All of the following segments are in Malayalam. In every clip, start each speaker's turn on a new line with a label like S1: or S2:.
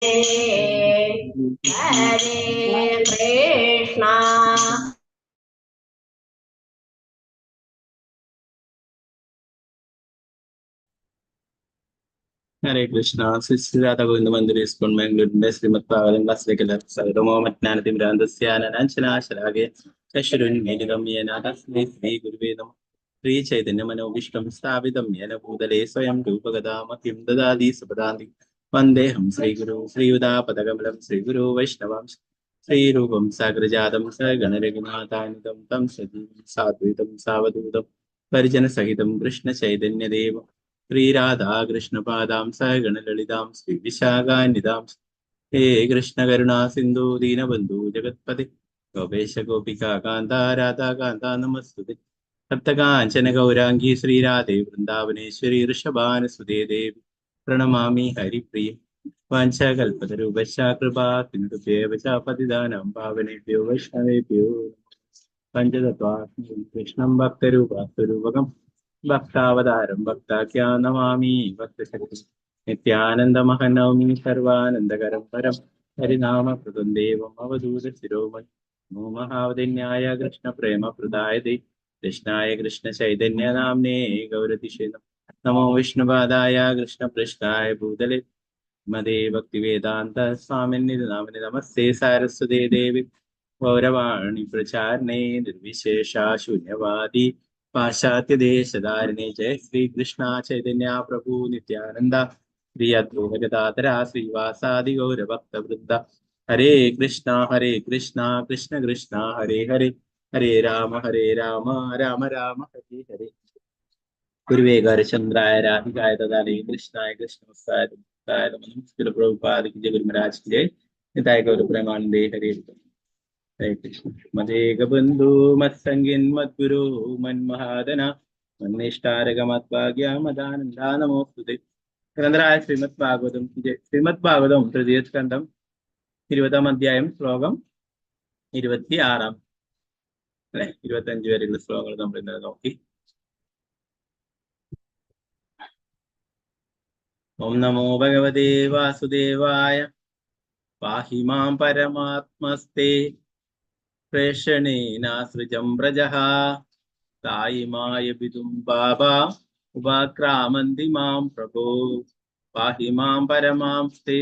S1: Hare Krishna.
S2: ഹരേ കൃഷ്ണ. ശ്രീ രാധാ ഗോവിന്ദ മന്ദിർ ഇസ്കോൺ ബാംഗ്ലൂരിന്റെ ശ്രീമദ് ഭാഗവതം ക്ലാസ്സിലേക്ക് എല്ലാവർക്കും സ്വാഗതം. ഓമജ്ഞാനതിമിരാന്തസ്യാനനാശനാശലാകെ ചക്ഷുരുന്മീലിതം യേന തസ്മൈ ശ്രീ ഗുരുവേ നമഃ. ശ്രീ ചൈതന്യ മനോഭീഷ്ടം സ്ഥാപിതം യേന ഭൂതലേ സ്വയം രൂപഗതാമഹ്യം ദദാതി സുപദാന്തി വന്ദേഹം ശ്രീഗുരു ശ്രീയുതാപദകമലം ശ്രീഗുരു വൈഷ്ണവാംശ ശ്രീരൂപം സാഗ്രജാതം സഗണരഘുനാഥാനിതം തം സജീവം സാദ്വൈതം സാവധൂതം പരിജനസഹിതം കൃഷ്ണ ചൈതന്യദേവം ശ്രീരാധാകൃഷ്ണപാദാം സഗണലളിതാം ശ്രീ വിശാഖാന്വിതാം ഹേ കൃഷ്ണ കരുണാ സിന്ധു ദീനബന്ധു ജഗത്പതി ഗോപേശ ഗോപികാ കാന്ത രാധാകാന്ത നമസ്തുതേ. സപ്തകാഞ്ചന ഗൗരാംഗി ശ്രീരാധേ വൃന്ദാവനേശ്വരി ഋഷഭാനുസുതേ ദേവി പ്രണമാമി ഹരിപ്രിയ. വാഞ്ചകൽപതരൂപശ്ച കൃപാ സിന്ധുഭ്യേവ ച പതിതാനാം പാവനേഭ്യോ വൈഷ്ണവേഭ്യോ പഞ്ചതത്വാത്മ കൃഷ്ണം ഭക്തരൂപാസ്വരൂപകം ഭക്താവതാരം ഭക്താഖ്യാ നമാമി ഭക്തശക്തി നിത്യാനന്ദമഹനൗമി സർവാനന്ദകരം പരം ഹരിനാമകൃതം ദേവം അവധൂത ശിരോമണി നമോ മഹാവദന്യായ കൃഷ്ണ പ്രേമ പ്രദായതേ കൃഷ്ണായ കൃഷ്ണ ചൈതന്യ നാംനേ ഗൗരതിഷേ നമോ വിഷ്ണുപാദായ കൃഷ്ണ പൃഷ്ഠായ ഭൂതലേ മദേ ഭക്തിവേദാന്ത സ്വാമിന്നിധി നാമിനി നമസ്തേ സാരസ്വതേ ദേവി ഗൗരവാണി പ്രചാരണേ നിർവിശേഷ ശൂന്യവാദി പാശ്ചാത്യ ദേശധാരിണി ജയ ശ്രീകൃഷ്ണ ചൈതന്യ പ്രഭു നിത്യാനന്ദ ശ്രീ അദ്വൈത ഗദാധര ശ്രീവാസാദി ഗൗരഭക്തവൃന്ദ. ഹരേ കൃഷ്ണ കൃഷ്ണ കൃഷ്ണ ഹരേ ഹരേ ഹരേ രാമ രാമ രാമ ഹരേ ഹരേ. ഗുരുവേ ഗൗരചന്ദ്രായ രാധികായ തഥാലേ കൃഷ്ണായ കൃഷ്ണവത്സായ നമസ്കൃത പ്രഭുപാദിക്ക് ജയ ഗുരുമരാജ് ജയ നിതായ ഗൗര പ്രേമാനന്ദേ ഹരേ ഹരേ കൃഷ്ണ. മദേക ബന്ധു മത്സംഗിൻ മദ്ഗുരു മന്മഹാദന മന്നിഷ്ടാരക മദ്ഭാഗ്യ മദാനന്ദ നമോസ്തുതേ. ഗ്രന്ഥരായ ശ്രീമദ് ഭാഗവതം ശ്രീമദ് ഭാഗവതം തൃതീയ സ്കന്ധം 20-ാം അധ്യായം ശ്ലോകം 26 അല്ലെ 25 വരെയുള്ള ശ്ലോകങ്ങൾ നമ്മൾ ഇന്നലെ നോക്കി. ഓം നമോ ഭഗവതേ വാസുദേവായ പാഹി മാം പരമാത്മസ്തേ പ്രേഷണേനാസൃജം വ്രജഃ തായിമായ വിദും ബാബാ ഉപാക്രാമന്തി മാം പ്രഭോ പാഹി മാം പരമാത്മാസ്തേ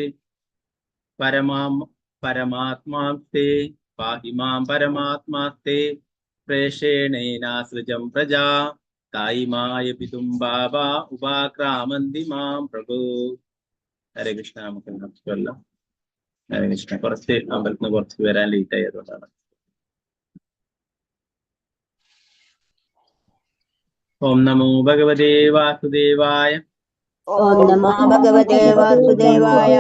S2: പാഹി മാം പരമാത്മാസ്തേ പ്രേഷണേനാസൃജം പ്രജാ തായിമായ വിദും ബാബാ ഉപാക്രാമന്തി മാം പ്രഭോ. ഹരേ കൃഷ്ണ. നമുക്ക് നമസ്കാരം. ഹരേ കൃഷ്ണ. കുറച്ച് അമ്പലത്തിന് കുറച്ച് വരാൻ ലേറ്റ് ആയതുകൊണ്ടാണ്. ഓം നമോ ഭഗവതേ വാസുദേവായ
S1: ഓം നമോ ഭഗവതേ വാസുദേവായ.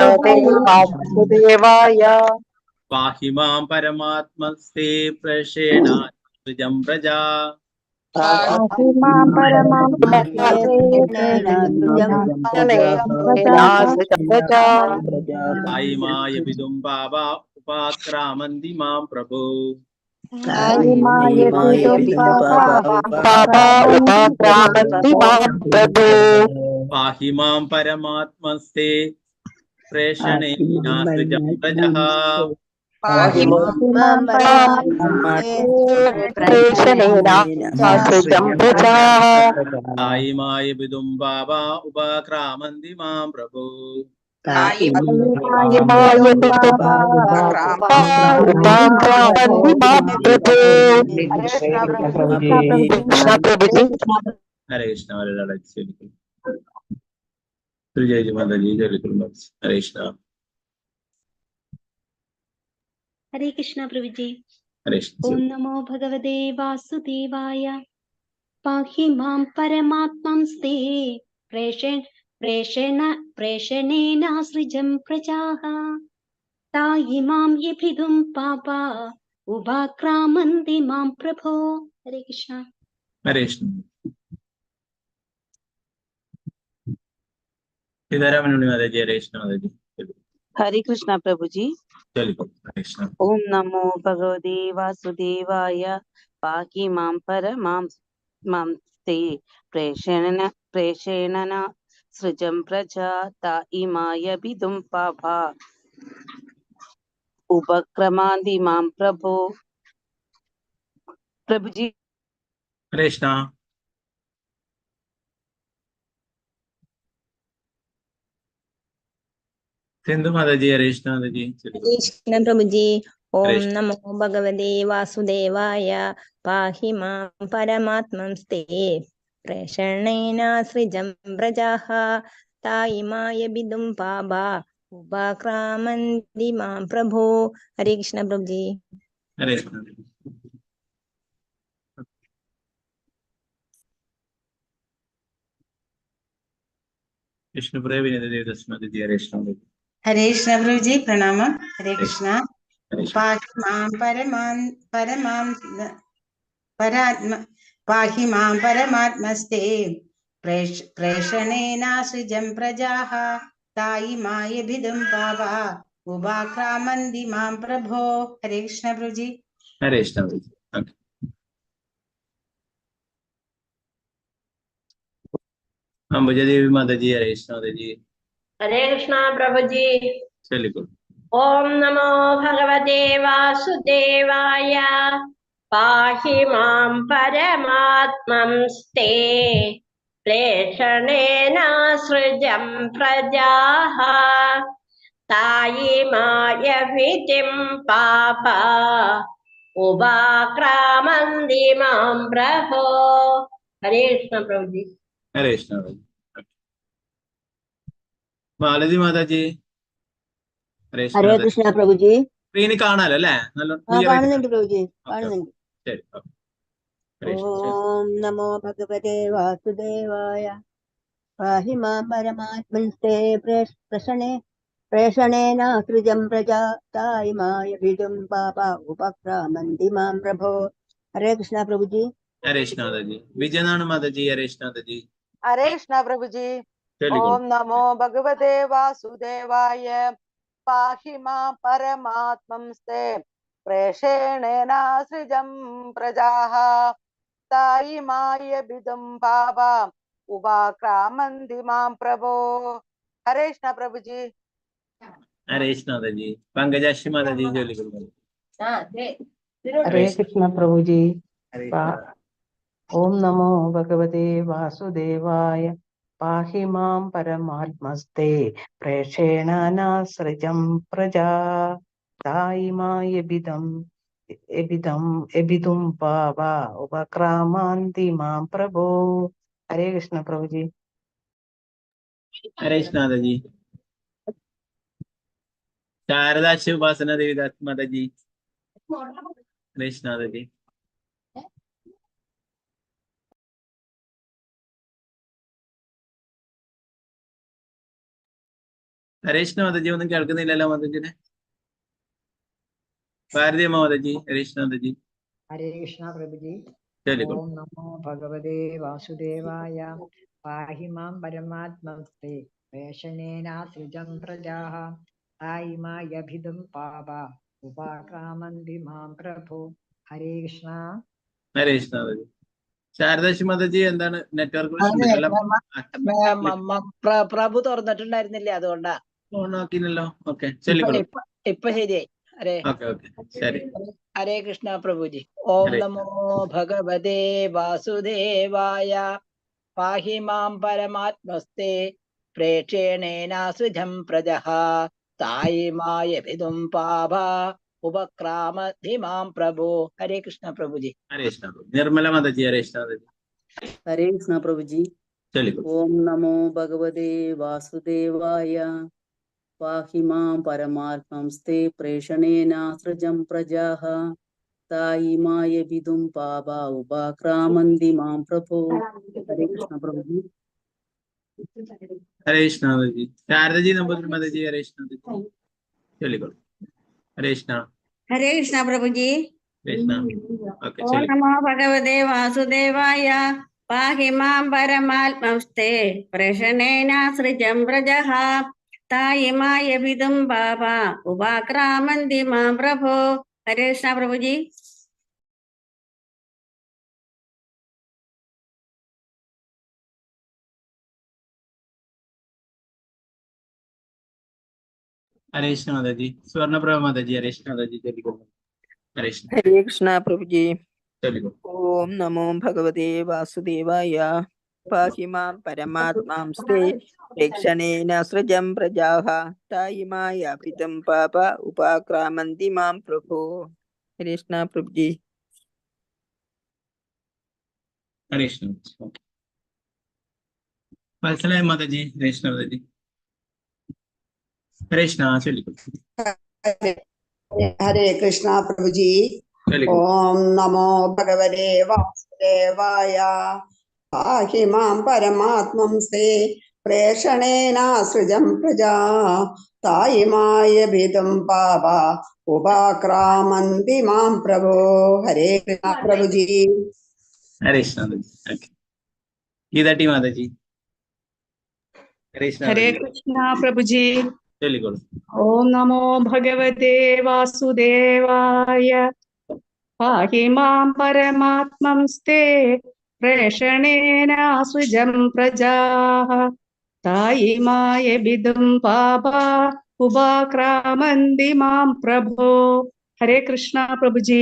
S2: പാഹി മാം പരമാത്മസ്തേ പ്രേഷേണാസൃജം പ്രജാ തായിമായ വിദും ബാബാ ഉപാക്രാമന്തി മാം പ്രഭോ പാഹി മാം പരമാത്മസ്തേ പ്രേഷണേനാസൃജം പ്രജഃ തായിമായ വിദും ബാബാ ഉപാക്രാമന്തി മാം പ്രഭോ ഹരേ കൃഷ്ണ. ജയ മാതാജി ജയ ഹരേ കൃഷ്ണ.
S3: ഹരേ കൃഷ്ണ പ്രഭുജി.
S2: ഹരേ കൃഷ്ണ.
S3: ഓം നമോ ഭഗവതേ വാസുദേവായ പാഹി മാം പരമാത്മംസ്തേ പ്രേഷണേനാസൃജം പ്രജാഃ തായി മാം യഭിദും പാപാ ഉപാക്രാമന്തി മാം പ്രഭോ. ഹരേ കൃഷ്ണ.
S2: ഹരേ കൃഷ്ണ. സീതാരാമനുണ്ണി മാതാജി. ഹരേ കൃഷ്ണ മാതാജി.
S4: हरे कृष्णा प्रभु जी. ओम नमो भगवते वासुदेवाय पाहि मां परमात्मस्ते प्रेषणना सृजं प्रजा ताइमाय विदुं पापा उपक्रमान्ति मां प्रभो। प्रभु जी।
S2: हरे कृष्णा। सिंधु माता जी, हरे कृष्णा माता जी।
S1: हरे कृष्ण प्रभु जी।
S2: हरे
S1: ओम
S2: कृष्ण।
S1: नमो भगवते वासुदेवाय। पाहि मां परमात्मंस्ते प्रेषणेन सृजं प्रजाः तायिमाय बिदुं पाबा उपाक्रामन्ति मां प्रभो। हरे कृष्ण प्रभु जी।
S2: हरे कृष्णा। विष्णुप्रिय विनीता देवदास माता जी, हरे कृष्णा माता जी।
S5: हरे कृष्ण प्रभु जी, प्रणाम। हरे
S2: हरे
S5: कृष्ण।
S2: कृष्ण।
S5: पाहि मां परात्म पाहि मां परमात्मस्ते प्रेषणेनासृजं प्रजाः तायि मायभिदुं पावा उपाक्रामन्ति मां प्रभो। हरे कृष्ण प्रभु जी।
S2: हरे कृष्णा माता जी। ओके। अंबुजा देवी माता जी, हरे कृष्णा माता जी।
S1: हरे कृष्ण प्रभु जी।
S2: चलिए।
S1: ओम नमो भगवते वासुदेवाय। पाहि मां परमात्मंस्ते प्रेषणेन सृजं प्रजाः तायि भीतिं पापा उपाक्रामन्ति मां प्रभो। हरे कृष्ण प्रभु जी।
S2: हरे कृष्णा माता जी। മാലതി മാതാജി, ഹരേ കൃഷ്ണ
S1: ഹരേ
S2: മാതാജി.
S1: കൃഷ്ണ പ്രഭുജി.
S2: സ്ക്രീനിൽ കാണാലോ അല്ലേ? നല്ല
S1: ആ
S2: ക്ലിയർ ആയിട്ട്
S1: കാണുന്നുണ്ട് പ്രഭുജി,
S2: ഓക്കെ ഓക്കെ
S1: കാണുന്നുണ്ട്.
S2: ശരി. ഓക്കെ. ഹരേ കൃഷ്ണ.
S1: ഓം നമോ ഭഗവതേ വാസുദേവായ. പാഹി മാം പരമാത്മൻസ്തേ പ്രേഷണേനാസൃജം പ്രജാ തായിമായ വിദും പാപ ഉപക്രാമന്തി മാം പ്രഭോ. ഹരേ കൃഷ്ണ പ്രഭുജി.
S2: ഹരേ കൃഷ്ണ മാതാജി. വിജയനാണ് മാതാജി, ഹരേ കൃഷ്ണ മാതാജി.
S6: हरे कृष्ण प्रभु जी।
S2: ചൊല്ലിക്കോളൂ.
S6: ओम नमो भगवते वासुदेवाय। पाहि मां परमात्मंस्ते प्रेषणेनासृजं प्रजाः तायि मायभिदुं पापा उपाक्रामन्ति मां प्रभो। हरे कृष्ण प्रभु जी।
S2: ഹരേ കൃഷ്ണ മാതാജി. പങ്കജാക്ഷി മാതാജി ചൊല്ലിക്കോളൂ.
S7: हरे कृष्ण प्रभु जी।
S2: ഹരേ
S7: पा- ओम नमो भगवते वासुदेवाय। पाहि मां परमात्मस्ते प्रेषेणानासृजं प्रजा तायिमायभिदं पावा उपक्रामान्ति मां प्रभो। हरे कृष्ण प्रभु जी।
S2: ഹരേ കൃഷ്ണ മാതാജി. ശാരദാക്ഷി ഉപാസന ദേവിദാസ് മാതാജി, ഹരേ കൃഷ്ണ മാതാജി. ഹരേ കൃഷ്ണ മാതാജി. ഒന്നും കേൾക്കുന്നില്ലല്ലോ മാതാജിനെ. ഭാരതി അമ്മ മാതാജി, ഹരേ കൃഷ്ണ മാതാജി.
S8: हरे कृष्ण प्रभु जी।
S2: ചൊല്ലിക്കോളൂ.
S8: ओम नमो भगवते वासुदेवाय। पाहि मां परमात्मस्ते प्रेषणेनासृजं प्रजाः तायिमायभिदुं पापा उपाक्रामन्ति मां प्रभो। हरे कृष्ण।
S2: ഹരേ കൃഷ്ണ മാതാജി. ശാരദാക്ഷി മാതാജി, എന്താണ് നെറ്റ്വർക്ക് പ്രശ്നം?
S6: അതെ,
S2: എല്ലാം
S6: പ്രഭു തുറന്നിട്ടുണ്ടായിരുന്നില്ലേ, അതുകൊണ്ടാ.
S2: ഓൺ ആക്കിനല്ലോ. ഓക്കെ,
S6: ഇപ്പൊ
S2: ചൊല്ലിക്കോളൂ.
S6: ഇപ്പൊ ഇപ്പൊ ശരിയായി. ഹരേ
S2: ഓക്കെ ഓക്കെ ശരി.
S6: ഹരേ കൃഷ്ണ പ്രഭു ജി. ഓം
S2: ഹരേ
S6: നമോ ഭഗവതേ വാസുദേവായ. പാഹി മാം പരമാത്മസ്തേ പ്രേക്ഷേണേനാസൃജം പ്രജഃ തായിമായഭിദും പാപ ഉപക്രാമധി മാം പ്രഭു. ഹരേ കൃഷ്ണ പ്രഭു ജി.
S2: ഹരേ കൃഷ്ണ. നിർമ്മല മാതാജി, ഹരേ കൃഷ്ണ മാതാജി.
S4: हरे कृष्ण प्रभु जी।
S2: ചൊല്ലിക്കോളൂ.
S4: ओम नमो भगवते वासुदेवाय। पाहि मां परमात्मंस्ते प्रेषणेनासृजं प्रजाः तायिमायभिदुं पावा उपाक्रामन्ति मां प्रभो। हरे कृष्ण प्रभु जी।
S2: ഹരേ കൃഷ്ണ മാതാജി. ശാരദജി നമ്പൂതിരി മാതാജി, ഹരേ കൃഷ്ണ മാതാജി. ചൊല്ലിക്കോളൂ. ഹരേ കൃഷ്ണ.
S9: हरे कृष्ण प्रभु जी।
S2: ഹരേ കൃഷ്ണ. ഓക്കെ
S9: ओम
S2: ചൊല്ലിക്കോളൂ.
S9: नमो भगवते वासुदेवाय। पाहि मां परमात्मस्ते प्रश्नेनासृजं प्रजः तायिमायभिदुं पापा उपाक्रामन्ति मां प्रभो। हरे कृष्ण प्रभु जी।
S2: हरे कृष्ण माता जी। स्वर्णप्रभा माता जी, हरे कृष्ण माता जी, चलिए। हरे कृष्ण,
S10: हरे कृष्ण प्रभु जी।
S2: चलिए।
S10: ओम नमो भगवते वासुदेवाय। पाहि मां परमात्मांस्ते प्रेक्षणेन सृजं प्रजाः तायिमायापितं पाप उपाक्रामन्ति मां प्रभो। हरे कृष्ण प्रभु जी।
S2: हरे कृष्ण, वत्सलाय माता जी, हरे कृष्ण माता जी, हरे कृष्ण, चलिए।
S1: हरे कृष्णा प्रभु जी।
S2: चलिए।
S1: ओम नमो भगवते वासुदेवाय। पाहि मां परमात्मंस्ते प्रेषणेनासृजं प्रजा तायिमायभिदं पापा उपाक्रामन्ति मां प्रभो। हरे कृष्णा प्रभु जी।
S2: हरे कृष्ण माता जी। ओके, गीता टी माता जी, हरे कृष्ण माता
S11: हरे
S2: जी,
S11: कृष्णा प्रभु जी।
S2: चलिए।
S11: ओम नमो भगवते वासुदेवाय। पाहि मां परमात्मंस्ते प्रेषणेन सृजं प्रजाः तायिमाय बिदुं पापा उपाक्रामन्ति मां प्रभो। हरे कृष्णा प्रभु जी।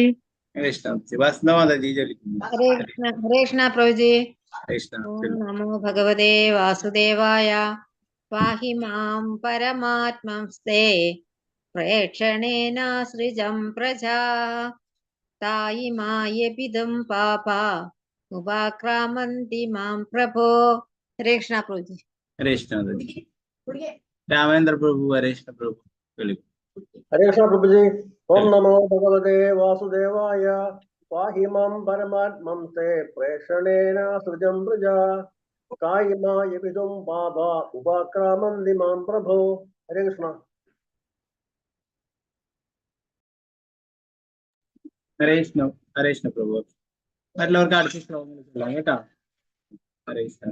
S2: हरे कृष्ण, वासना माता जी, चलिए।
S5: हरे कृष्ण प्रभु जी।
S2: हरे कृष्ण,
S5: ओम
S2: चलिए।
S5: नमो भगवते वासुदेवाय। पाहि मां परमात्मंस्ते प्रेक्षणेन सृजं प्रजा तायिमायभिदं पापा उपाक्रामन्ति मां प्रभो। हरे कृष्ण प्रभु जी।
S2: हरे कृष्ण माता जी। रामेंद्र प्रभु, हरे कृष्ण प्रभु, चलिए।
S12: हरे कृष्ण प्रभु जी। ओम नमो भगवते वासुदेवाय। पाहि मां परमात्मंस्ते प्रेषणेन सृजं प्रजा कायिमायभिदं पापा उपाक्रामन्ति मां प्रभो। हरे कृष्ण।
S2: हरे कृष्ण, हरे कृष्ण प्रभु। മറ്റുള്ളവർക്ക് അടുത്ത ശ്ലോകങ്ങൾ ചൊല്ലാം കേട്ടോ. ഹരേ കൃഷ്ണ.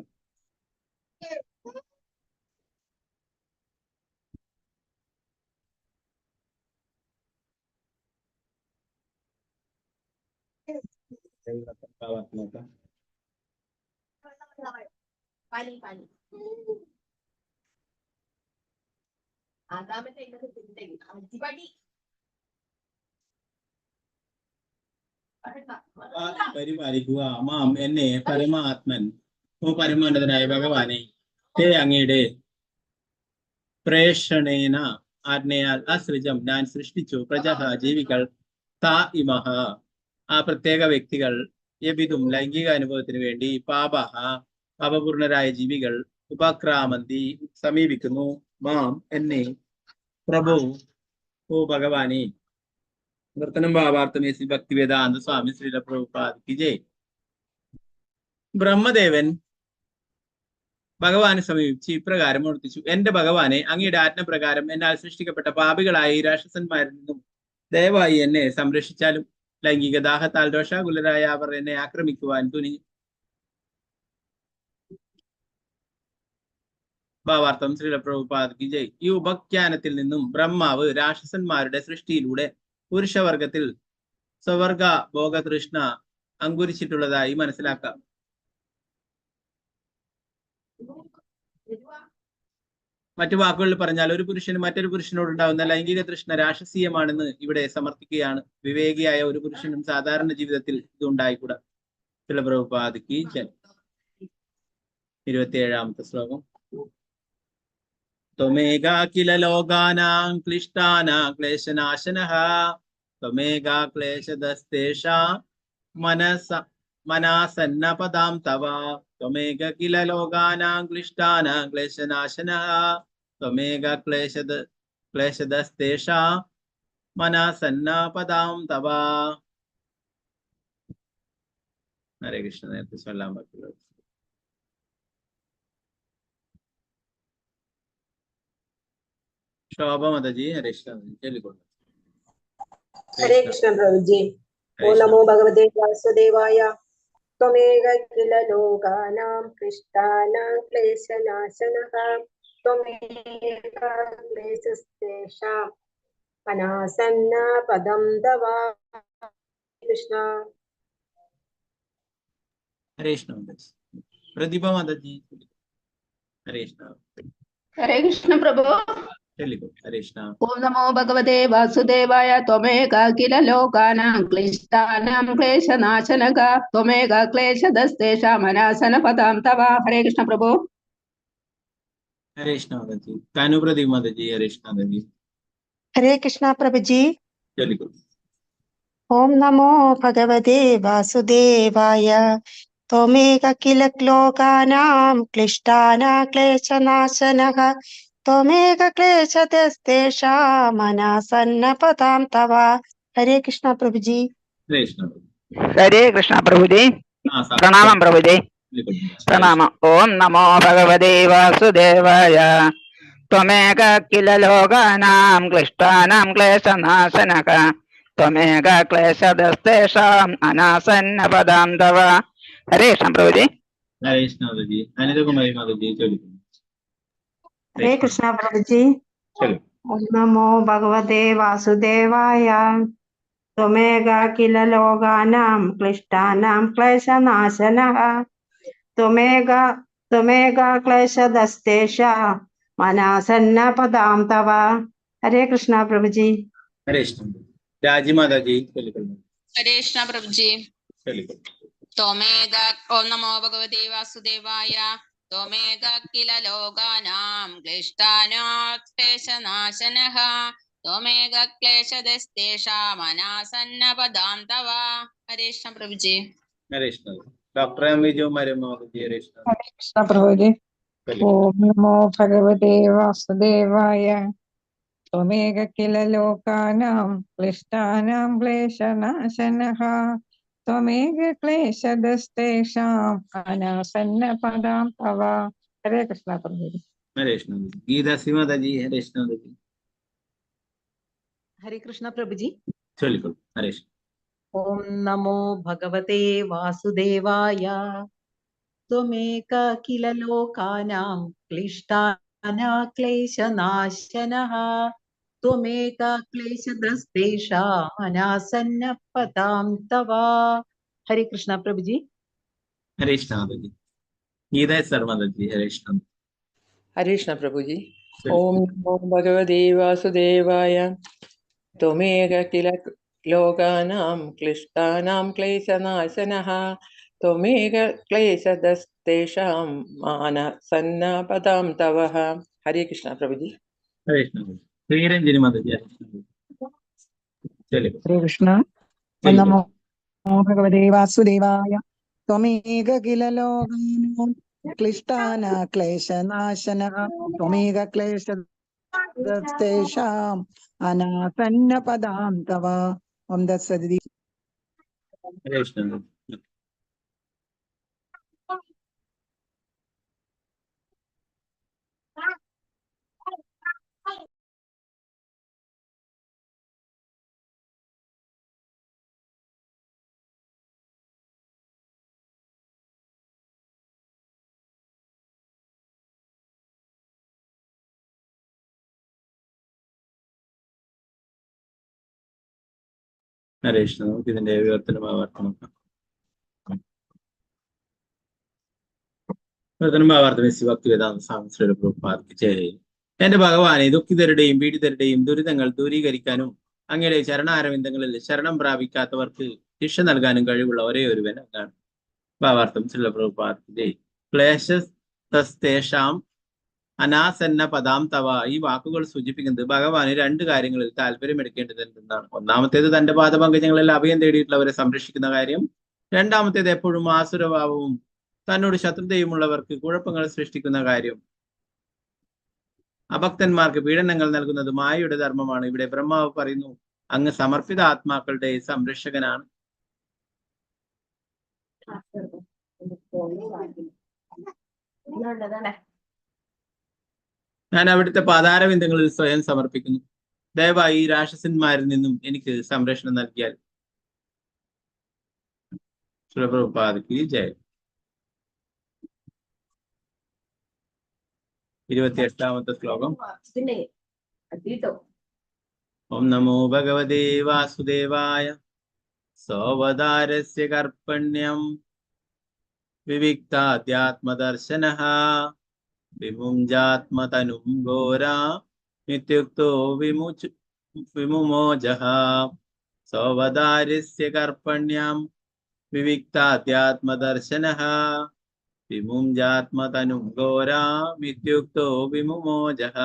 S2: പരിപാലിക്കുക മാം എന്നെ പരമാത്മൻ പരമോന്നതനായ ഭഗവാനെ തേ അങ്ങയുടെ പ്രേഷണേന ആജ്ഞയാൽ അസൃജം ഞാൻ സൃഷ്ടിച്ചു പ്രജഹ ജീവികൾ താ ഇമഹ ആ പ്രത്യേക വ്യക്തികൾ യബിതും ലൈംഗിക അനുഭവത്തിന് വേണ്ടി പാപഹ പാപപൂർണരായ ജീവികൾ ഉപക്രാമന്തി സമീപിക്കുന്നു മാം എന്നെ പ്രഭു ഓ ഭഗവാനെ. നർത്തനം ഭാവാർത്ഥമേ ശ്രീ ഭക്തിവേദാന്ത സ്വാമി ശ്രീല പ്രഭുപാദിക്ക് ജയ്. ബ്രഹ്മദേവൻ ഭഗവാനെ സമീപിച്ച് ഇപ്രകാരം ഓർത്തിച്ചു. എന്റെ ഭഗവാനെ, അങ്ങയുടെ ആജ്ഞപ്രകാരം എന്നാൽ സൃഷ്ടിക്കപ്പെട്ട പാപികളായ ഈ രാക്ഷസന്മാരിൽ നിന്നും ദയവായി എന്നെ സംരക്ഷിച്ചാലും. ലൈംഗിക ദാഹത്താൽ രോഷാകുലരായ അവർ എന്നെ ആക്രമിക്കുവാൻ തുനിഞ്ഞു. ഭാവാർത്ഥം ശ്രീല പ്രഭുപാദിക്ക് ജയ്. ഈ ഉപഖ്യാനത്തിൽ നിന്നും ബ്രഹ്മാവ് രാക്ഷസന്മാരുടെ സൃഷ്ടിയിലൂടെ പുരുഷവർഗത്തിൽ സ്വവർഗ ഭോഗതൃഷ്ണ അങ്കുരിച്ചിട്ടുള്ളതായി മനസ്സിലാക്കാം. മറ്റു വാക്കുകളിൽ പറഞ്ഞാൽ ഒരു പുരുഷന് മറ്റൊരു പുരുഷനോടുണ്ടാവുന്ന ലൈംഗിക തൃഷ്ണ രാക്ഷസീയമാണെന്ന് ഇവിടെ സമർത്ഥിക്കുകയാണ്. വിവേകിയായ ഒരു പുരുഷനും സാധാരണ ജീവിതത്തിൽ ഇത് ഉണ്ടായിക്കൂടാ. ചില പ്രഭുപാദിക്ക് 27ാമത്തെ ശ്ലോകം. ത്വമേകാ കില ലോകാനാം ക്ലിഷ്ടാനാം ക്ലേശനാശനഃ ത്വമേകാ ക്ലേശദസ്തേഷാം മനാസന്നപദാം തവ ത്വമേക കില ലോകാനാം ക്ലിഷ്ടാനാം ക്ലേശനാശനഃ ത്വമേക ക്ലേശദസ്തേഷാം മനാസന്നപദാം തവ. ഹരേ കൃഷ്ണ. നേരത്തെ ചൊല്ലാൻ പറ്റുള്ളൂ. शोभा माता जी, हरे कृष्ण चलिए.
S13: हरे कृष्ण प्रभु जी। ओ नमो भगवते वासुदेवाय। त्वमेव किल लोकानां क्लिष्टानां क्लेशनाशनः त्वमेव क्लेशस्तेषां अनासन्नपदं तव। कृष्ण।
S2: हरे कृष्ण. प्रतिभा माता जी, हरे कृष्ण.
S3: हरे कृष्ण प्रभु.
S2: ചൊല്ലിക്കോ. ഹരേ കൃഷ്ണ.
S14: ഓം നമോ ഭഗവതേ വാസുദേവായ ത്വമേക കില ലോകാനാം ക്ലിഷ്ടാനാം ക്ലേശനാശനക ത്വമേക ക്ലേശദസ്തേഷാം അനാസനപദാം തവ. ഹരേ കൃഷ്ണ പ്രഭു.
S2: ഹരേ കൃഷ്ണ മാതാജി. കാനുപ്രതി മാതാജി. ഹരേ കൃഷ്ണ മാതാജി.
S15: ഹരേ കൃഷ്ണ പ്രഭുജി.
S2: ചൊല്ലിക്കോ.
S15: ഓം നമോ ഭഗവതേ വാസുദേവായ ത്വമേക കില ലോകാനാം ക്ലിഷ്ടാനാം ക്ലേശനാശനഃ ത്വമേക ക്ലേശദസ്തേഷാം അനാസന്നപദാം തവ. ഹരേ കൃഷ്ണ പ്രഭുജി.
S2: ഹരേ കൃഷ്ണ.
S10: ഹരേ കൃഷ്ണ പ്രഭുജി. പ്രണാമം പ്രഭുജി. പ്രണാമം. ഓം നമോ ഭഗവതേ വാസുദേവായ ത്വമേക കില ലോകാനാം ക്ലിഷ്ടാനാം ക്ലേശനാശനഃ ത്വമേക ക്ലേശദസ്തേഷാം അനാസന്നപദാം തവ. ഹരേ കൃഷ്ണ പ്രഭുജി.
S2: ഹരേ കൃഷ്ണ മാതാജി. അനിതകുമാരി മാതാജി. ചൊല്ലിക്കോ.
S15: ഹരേ കൃഷ്ണ പ്രഭുജി. ഓം നമോ ഭഗവതേ വാസുദേവായ ത്വമേക കില ലോകാനാം ക്ലിഷ്ടാനാം ക്ലേശനാശനഃ ത്വമേക ക്ലേശദസ്തേഷാം അനാസന്നപദാം തവ. ഹരേ കൃഷ്ണ പ്രഭുജി.
S2: ഹരേ കൃഷ്ണ. രാജി മാതാജി. ചൊല്ലിക്കോ.
S16: ഹരേ കൃഷ്ണ പ്രഭുജി.
S2: ചൊല്ലിക്കോ.
S16: ത്വമേക. ഓം നമോ ഭഗവതേ വാസുദേവായ ത്വമേക കില ലോകാനാം ക്ലിഷ്ടാനാം ക്ലേശനാശനഃ ത്വമേക ക്ലേശദസ്തേഷാം അനാസന്നപദാം തവ. ഹരേ കൃഷ്ണ പ്രഭുജി.
S2: ഹരേ കൃഷ്ണ. Doctor M Viju Mataji. ഹരേ കൃഷ്ണ.
S8: ഹരേ കൃഷ്ണ പ്രഭുജി. ഓം നമോ ഭഗവതേ വാസുദേവായ ത്വമേക കില ലോകാനാം ക്ലിഷ്ടാനാം ക്ലേശനാശനഃ ത്വമേക ക്ലേശദസ്തേഷാം അനാസന്നപദാം തവ. ഹരേ കൃഷ്ണ പ്രഭുജി.
S2: ഹരേ കൃഷ്ണ. ഗീതാസി മാതാജി. ഹരേ കൃഷ്ണ മാതാജി.
S4: ഹരേ കൃഷ്ണ പ്രഭുജി.
S2: ചൊല്ലിക്കോ. ഹരേ കൃഷ്ണ.
S4: ഓം നമോ ഭഗവതേ വാസുദേവായ ത്വമേക കില ലോകാനാം ക്ലിഷ്ടാനാം ക്ലേശനാശനഃ ത്വമേക ക്ലേശദസ്തേഷാം അനാസന്നപദാം തവ. ഹരേ കൃഷ്ണ പ്രഭുജി.
S2: ഹരേ കൃഷ്ണ മാതാജി. ഗീതാ സർ മാതാജി. ഹരേ കൃഷ്ണ.
S17: ഹരേ കൃഷ്ണ പ്രഭുജി. ഓം നമോ ഭഗവതേ വാസുദേവായ ത്വമേക കില ലോകാനാം ക്ലിഷ്ടാനാം ക്ലേശനാശനഃ ത്വമേക ക്ലേശദസ്തേഷാം അനാസന്നപദാം തവ. ഹരേ കൃഷ്ണ പ്രഭുജി.
S2: ഹരേ കൃഷ്ണ. ശ്രീരഞ്ജനി മാതാജി.
S7: ഹരേ കൃഷ്ണ. നമോ ഭഗവതേ വാസുദേവായ ത്വമേക കില ലോകാനാം ക്ലിഷ്ടാന ക്ലേശനാശനഃ ത്വമേക ക്ലേശദസ്തേഷാം അനാസന്നപദാം തവ. ഓം തത്സദിതി.
S2: ഹരേ കൃഷ്ണ. ഹരേ കൃഷ്ണ. നമുക്ക് ഇതിന്റെ വിവർത്തനം നോക്കാം. എന്റെ ഭഗവാനെ, ദുഃഖിതരുടെയും പീഡിതരുടെയും ദുരിതങ്ങൾ ദൂരീകരിക്കാനും അങ്ങയുടെ ചരണാരവിന്ദങ്ങളിൽ ശരണം പ്രാപിക്കാത്തവർക്ക് ശിക്ഷ നൽകാനും കഴിവുള്ള ഒരേ ഒരുവൻ അങ്ങാണ്. ഭാവാർത്ഥം ശ്രീല പ്രഭുപാദത്തിന്റെ ക്ലേശസ്തേഷാം അനാസന്ന പദാം തവ. ഈ വാക്കുകൾ സൂചിപ്പിക്കുന്നത് ഭഗവാന് രണ്ട് കാര്യങ്ങളിൽ താല്പര്യമെടുക്കേണ്ടതെന്നാണ്. ഒന്നാമത്തേത് തന്റെ പാദപങ്കജങ്ങളിൽ അഭയം തേടിയിട്ടുള്ളവരെ സംരക്ഷിക്കുന്ന കാര്യം. രണ്ടാമത്തേത് എപ്പോഴും ആസുരഭാവവും തന്നോട് ശത്രുതയുമുള്ളവർക്ക് കുഴപ്പങ്ങൾ സൃഷ്ടിക്കുന്ന കാര്യം. അഭക്തന്മാർക്ക് പീഡനങ്ങൾ നൽകുന്നത് മായയുടെ ധർമ്മമാണ്. ഇവിടെ ബ്രഹ്മാവ് പറയുന്നു, അങ്ങ് സമർപ്പിത ആത്മാക്കളുടെ സംരക്ഷകനാണ്. ഞാൻ അവിടുത്തെ പാതാരവിന്ദങ്ങളിൽ സ്വയം സമർപ്പിക്കുന്നു. ദയവായി ഈ രാക്ഷസന്മാരിൽ നിന്നും എനിക്ക് സംരക്ഷണം നൽകിയാൽ. പ്രഭുപാദയ്ക്ക് ജയം. 28ാമത്തെ ശ്ലോകം. ഓം നമോ ഭഗവതേ വാസുദേവായ സോവതാരസ്യ കർപ്പണ്യം വിവിക്താധ്യാത്മദർശനഃ വിമുഞ്ചാത്മതനും ഘോരാ ഇത്യുക്തോ വിമുമോജഃ സോവതാര്യസ്യ കർപ്പണ്യാം വിവിക്താധ്യാത്മദർശനഃ വിമുഞ്ചാത്മതനും ഘോരാമിത്യുക്തോ വിമുമോജഃ.